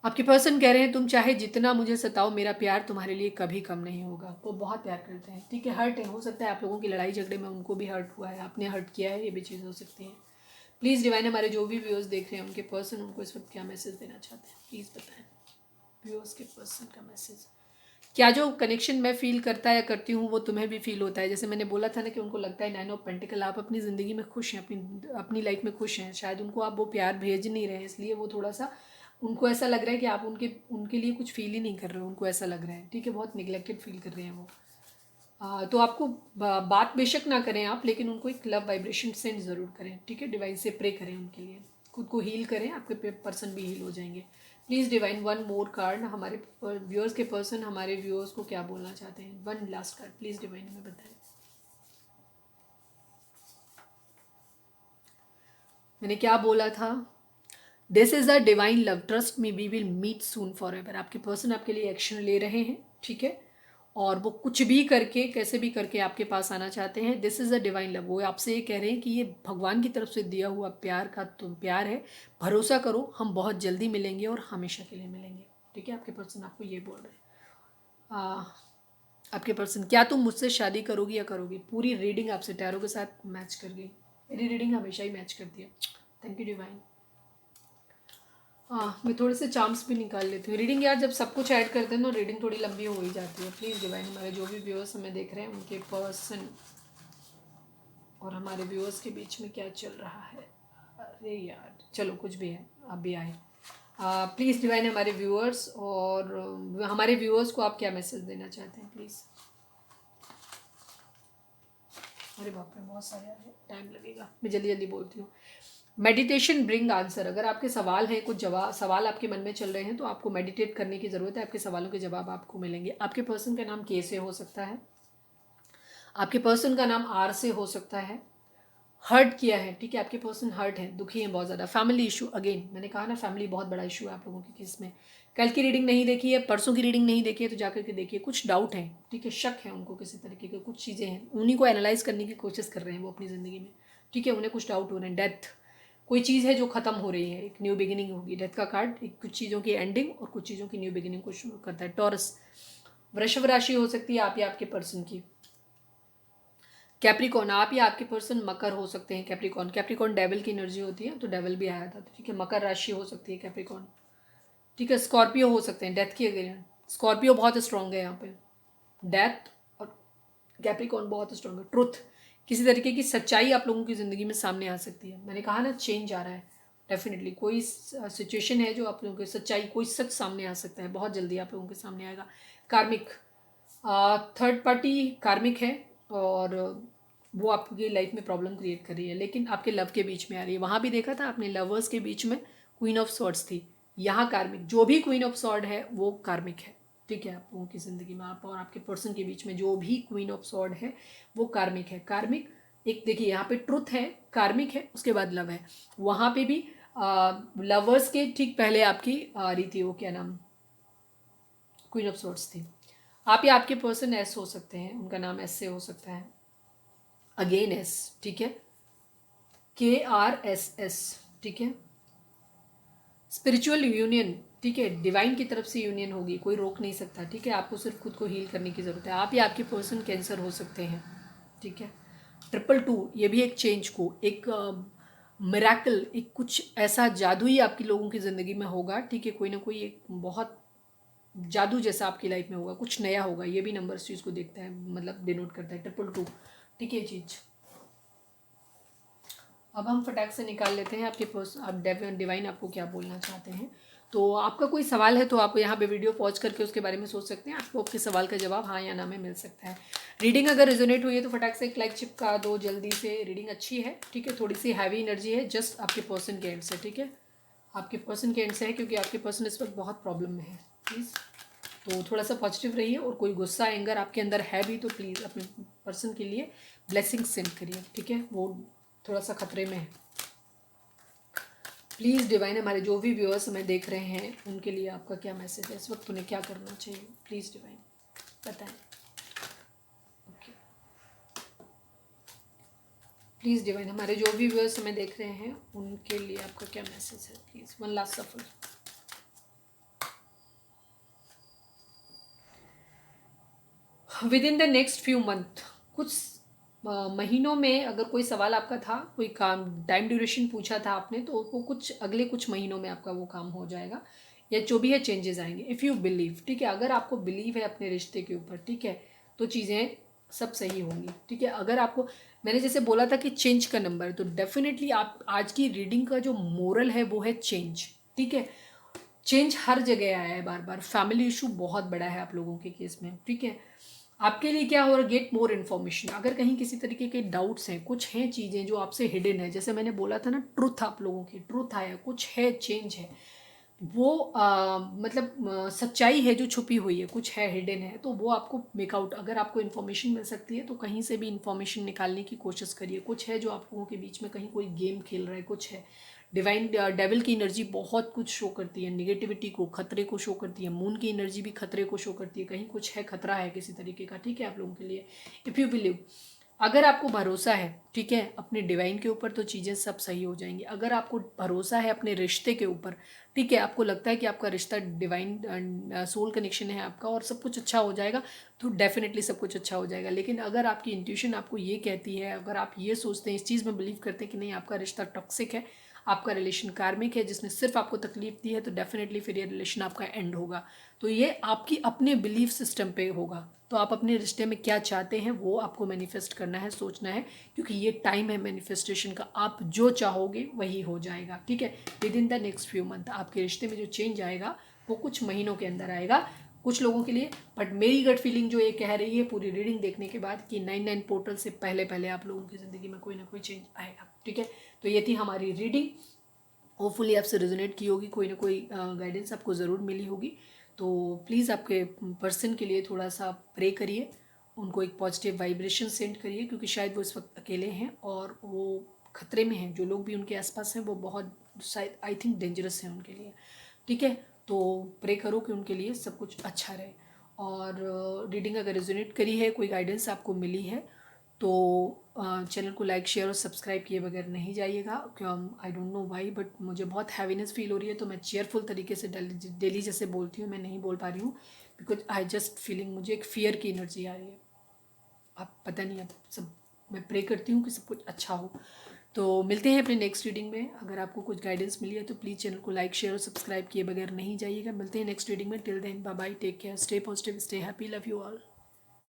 आपके पर्सन कह रहे हैं तुम चाहे जितना मुझे सताओ, मेरा प्यार तुम्हारे लिए कभी कम नहीं होगा। वो बहुत प्यार करते हैं, ठीक है। हर्ट है, हो सकता है आप लोगों की लड़ाई झगड़े में उनको भी हर्ट हुआ है, आपने हर्ट किया है, ये भी चीज़ हो सकती है। प्लीज़ डिवाइन हमारे जो भी व्यूअर्स देख रहे हैं उनके पर्सन उनको इस वक्त क्या मैसेज देना चाहते हैं, प्लीज़ बताएं। व्यूअर्स के पर्सन का मैसेज, क्या जो कनेक्शन मैं फील करता या करती हूँ वो तुम्हें भी फील होता है। जैसे मैंने बोला था ना कि उनको लगता है 9 ऑफ पेंटिकल, आप अपनी ज़िंदगी में खुश हैं, अपनी लाइफ में खुश हैं, शायद उनको आप वो प्यार भेज नहीं रहे हैं, इसलिए वो थोड़ा सा, उनको ऐसा लग रहा है कि आप उनके लिए कुछ फील ही नहीं कर रहे हो, उनको ऐसा लग रहा है, ठीक है, बहुत निगलेक्टेड फील कर रहे हैं वो। तो आपको बात बेशक ना करें आप, लेकिन उनको एक लव वाइब्रेशन सेंड ज़रूर करें, ठीक है। डिवाइन से प्रे करें उनके लिए, खुद को हील करें, आपके पर्सन भी हील हो जाएंगे। Please divine one more card, हमारे व्यूअर्स के पर्सन हमारे व्यूअर्स को क्या बोलना चाहते हैं। One last card please divine हमें बताएं। मैंने क्या बोला था, this is a divine love, trust me, we will meet soon forever. आपके पर्सन आपके लिए एक्शन ले रहे हैं, ठीक है, और वो कुछ भी करके कैसे भी करके आपके पास आना चाहते हैं। This is a divine love, वो आपसे ये कह रहे हैं कि ये भगवान की तरफ से दिया हुआ प्यार का तुम प्यार है, भरोसा करो, हम बहुत जल्दी मिलेंगे और हमेशा के लिए मिलेंगे, ठीक है। आपके पर्सन आपको ये बोल रहे हैं। आपके पर्सन, क्या तुम मुझसे शादी करोगी या करोगी। पूरी रीडिंग आपसे टैरो के साथ मैच कर गई, मेरी रीडिंग हमेशा ही मैच करती है, थैंक यू डिवाइन। हाँ, मैं थोड़े से चार्म्स भी निकाल लेती हूँ। रीडिंग यार जब सब कुछ ऐड करते हैं तो रीडिंग थोड़ी लंबी हो ही जाती है। प्लीज़ डिवाइन हमारे जो भी व्यूअर्स हमें देख रहे हैं उनके पर्सन और हमारे व्यूअर्स के बीच में क्या चल रहा है। अरे यार चलो कुछ भी है, अब भी आए। प्लीज़ डिवाइन हमारे व्यूअर्स और हमारे व्यूअर्स को आप क्या मैसेज देना चाहते हैं प्लीज़। अरे बाप रे बहुत सारे आ रहे, टाइम लगेगा, मैं जल्दी जल्दी बोलती हूँ। मेडिटेशन ब्रिंग आंसर, अगर आपके सवाल हैं, कुछ सवाल आपके मन में चल रहे हैं तो आपको मेडिटेट करने की ज़रूरत है, आपके सवालों के जवाब आपको मिलेंगे। आपके पर्सन का नाम के से हो सकता है, आपके पर्सन का नाम आर से हो सकता है, हर्ट किया है, ठीक है, आपके पर्सन हर्ट है, दुखी है बहुत ज़्यादा, फैमिली इशू, अगेन मैंने कहा ना फैमिली बहुत बड़ा इशू है आप लोगों के केस में। कल की रीडिंग नहीं देखी है, परसों की रीडिंग नहीं देखी है तो जाकर के देखिए, कुछ डाउट है, ठीक है, शक है उनको किसी तरीके के, कुछ चीज़ें हैं उन्हीं को एनालाइज करने की कोशिश कर रहे हैं वो अपनी ज़िंदगी में, ठीक है, उन्हें कुछ डाउट हो रहे हैं, डेथ कोई चीज़ है जो ख़त्म हो रही है, एक न्यू बिगिनिंग होगी, डेथ का कार्ड एक कुछ चीज़ों की एंडिंग और कुछ चीज़ों की न्यू बिगिनिंग को शुरू करता है। टॉरस, वृषभ राशि हो सकती है आप या आपके पर्सन की, कैप्रिकॉन आप या आपके पर्सन मकर हो सकते हैं, कैप्रिकॉन, कैप्रिकॉन डेविल की एनर्जी होती है तो डेविल भी आया था, ठीक है, मकर राशि हो सकती है कैप्रिकॉन, ठीक है, स्कॉर्पियो हो सकते हैं, डेथ की अगेंस्ट स्कॉर्पियो बहुत स्ट्रांग है यहाँ पे, डेथ और कैप्रिकॉन बहुत स्ट्रांग है, ट्रुथ, किसी तरीके की सच्चाई आप लोगों की ज़िंदगी में सामने आ सकती है, मैंने कहा ना चेंज आ रहा है, डेफिनेटली कोई सिचुएशन है जो आप लोगों की सच्चाई, कोई सच सामने आ सकता है, बहुत जल्दी आप लोगों के सामने आएगा। कार्मिक, थर्ड पार्टी कार्मिक है और वो आपकी लाइफ में प्रॉब्लम क्रिएट कर रही है, लेकिन आपके लव के बीच में आ रही है, वहाँ भी देखा था आपने लवर्स के बीच में क्वीन ऑफ सॉर्ड्स थी, यहाँ कार्मिक, जो भी क्वीन ऑफ सॉर्ड है वो कार्मिक है, ठीक है, आप लोगों की ज़िंदगी में आप और आपके पर्सन के बीच में जो भी क्वीन ऑफ सॉर्ड है वो कार्मिक है। कार्मिक एक देखिए यहाँ पे ट्रुथ है, कार्मिक है, उसके बाद लव है, वहाँ पे भी लवर्स के ठीक पहले आपकी आ रही थी वो क्या नाम, क्वीन ऑफ सॉर्ड्स थी। आप या आपके पर्सन एस हो सकते हैं, उनका नाम एस से हो सकता है, अगेन एस, ठीक है, KRSS, ठीक है, स्पिरिचुअल यूनियन, ठीक है, डिवाइन की तरफ से यूनियन होगी, कोई रोक नहीं सकता, ठीक है, आपको सिर्फ खुद को हील करने की ज़रूरत है। आप या आपके पर्सन कैंसर हो सकते हैं, ठीक है, 222 ये भी एक चेंज को, एक मिराकल, एक कुछ ऐसा जादू ही आपकी लोगों की ज़िंदगी में होगा, ठीक है, कोई ना कोई एक बहुत जादू जैसा आपकी लाइफ में होगा, कुछ नया होगा, ये भी नंबर चीज़ को देखता है, मतलब डिनोट करता है 222, ठीक है चीज़। अब हम फटाक से निकाल लेते हैं आपके पर्सन, आप डिवाइन आपको क्या बोलना चाहते हैं। तो आपका कोई सवाल है तो आप यहाँ पे वीडियो पॉज करके उसके बारे में सोच सकते हैं, आपको आपके सवाल का जवाब हाँ या ना में मिल सकता है। रीडिंग अगर रिजोनेट हुई है तो फटाक से एक लाइक चिपका दो जल्दी से, रीडिंग अच्छी है, ठीक है, थोड़ी सी हैवी एनर्जी है, जस्ट आपके पर्सन के एंड से, ठीक है, आपके पर्सन के एंड से है क्योंकि आपके पर्सन इस वक्त बहुत प्रॉब्लम में है, प्लीज़ तो थोड़ा सा पॉजिटिव रहिए, और कोई गुस्सा एंगर आपके अंदर है भी तो प्लीज़ अपने पर्सन के लिए ब्लेसिंग सेंड करिए, ठीक है, वो थोड़ा सा खतरे में है। प्लीज़ डिवाइन, हमारे जो भी व्यूअर्स हमें देख रहे हैं उनके लिए आपका क्या मैसेज है, इस वक्त उन्हें क्या करना चाहिए, प्लीज़ डिवाइन बताएं। ओके, प्लीज़ डिवाइन, हमारे जो भी व्यूअर्स हमें देख रहे हैं उनके लिए आपका क्या मैसेज है, प्लीज़ वन लास्ट सफल। With in the next few month, कुछ महीनों में अगर कोई सवाल आपका था, कोई काम टाइम ड्यूरेशन पूछा था आपने, तो वो कुछ अगले कुछ महीनों में आपका वो काम हो जाएगा, या जो भी है चेंजेस आएंगे, इफ़ यू बिलीव, ठीक है, अगर आपको बिलीव है अपने रिश्ते के ऊपर, ठीक है, तो चीज़ें सब सही होंगी, ठीक है, अगर आपको मैंने जैसे बोला था कि चेंज का नंबर, तो डेफिनेटली आप आज की रीडिंग का जो मोरल है वो है चेंज, ठीक है, चेंज हर जगह आया है बार बार, फैमिली इशू बहुत बड़ा है आप लोगों के केस में, ठीक है, आपके लिए क्या हो रहा है, गेट मोर इन्फॉर्मेशन, अगर कहीं किसी तरीके के डाउट्स हैं, कुछ हैं चीज़ें जो आपसे हिडन है, जैसे मैंने बोला था ना ट्रुथ, आप लोगों की ट्रुथ आया, कुछ है चेंज है, वो मतलब सच्चाई है जो छुपी हुई है, कुछ है हिडन है, तो वो आपको मेकआउट, अगर आपको इन्फॉर्मेशन मिल सकती है तो कहीं से भी इन्फॉर्मेशन निकालने की कोशिश करिए, कुछ है जो आप लोगों के बीच में कहीं कोई गेम खेल रहा है, कुछ है डिवाइन, डेविल की एनर्जी बहुत कुछ शो करती है, निगेटिविटी को, खतरे को शो करती है, मून की एनर्जी भी खतरे को शो करती है, कहीं कुछ है, खतरा है किसी तरीके का, ठीक है, आप लोगों के लिए। इफ़ यू बिलीव, अगर आपको भरोसा है, ठीक है, अपने डिवाइन के ऊपर, तो चीज़ें सब सही हो जाएंगी, अगर आपको भरोसा है अपने रिश्ते के ऊपर, ठीक है, आपको लगता है कि आपका रिश्ता डिवाइन सोल कनेक्शन है आपका और सब कुछ अच्छा हो जाएगा, तो डेफिनेटली सब कुछ अच्छा हो जाएगा, लेकिन अगर आपकी इंट्यूशन आपको ये कहती है, अगर आप ये सोचते हैं, इस चीज़ में बिलीव करते हैं कि नहीं आपका रिश्ता टॉक्सिक है, आपका रिलेशन कार्मिक है, जिसने सिर्फ आपको तकलीफ दी है, तो डेफिनेटली फिर ये रिलेशन आपका एंड होगा, तो ये आपकी अपने बिलीफ सिस्टम पे होगा, तो आप अपने रिश्ते में क्या चाहते हैं वो आपको मैनिफेस्ट करना है, सोचना है, क्योंकि ये टाइम है मैनिफेस्टेशन का, आप जो चाहोगे वही हो जाएगा, ठीक है, with in the next few month आपके रिश्ते में जो चेंज आएगा वो कुछ महीनों के अंदर आएगा कुछ लोगों के लिए, बट मेरी गट फीलिंग जो ये कह रही है पूरी रीडिंग देखने के बाद कि 99 पोर्टल से पहले पहले आप लोगों की ज़िंदगी में कोई ना कोई चेंज आएगा, ठीक है, तो ये थी हमारी रीडिंग, होपफुली आपसे रेजोनेट की होगी, कोई ना कोई गाइडेंस आपको ज़रूर मिली होगी, तो प्लीज़ आपके पर्सन के लिए थोड़ा सा प्रे करिए उनको एक पॉजिटिव वाइब्रेशन सेंड करिए, क्योंकि शायद वो इस वक्त अकेले हैं और वो खतरे में हैं। जो लोग भी उनके आसपास हैं वो बहुत शायद आई थिंक डेंजरस हैं उनके लिए। ठीक है, तो प्रे करो कि उनके लिए सब कुछ अच्छा रहे। और रीडिंग अगर रेजोनेट करी है, कोई गाइडेंस आपको मिली है, तो चैनल को लाइक शेयर और सब्सक्राइब किए बगैर नहीं जाइएगा। I don't know why, but मुझे बहुत हैवीनेस फील हो रही है, तो मैं चेयरफुल तरीके से डेली जैसे बोलती हूँ मैं नहीं बोल पा रही हूँ, बिकॉज आई जस्ट फीलिंग, मुझे एक फियर की एनर्जी आ रही है। आप पता नहीं, अब सब मैं प्रे करती हूँ कि सब कुछ अच्छा हो। तो मिलते हैं अपने नेक्स्ट रीडिंग में। अगर आपको कुछ गाइडेंस मिली है तो प्लीज़ चैनल को लाइक शेयर और सब्सक्राइब किए बगैर नहीं जाइएगा। मिलते हैं नेक्स्ट रीडिंग में। Till then bye bye, take care, stay positive, stay happy, love you all.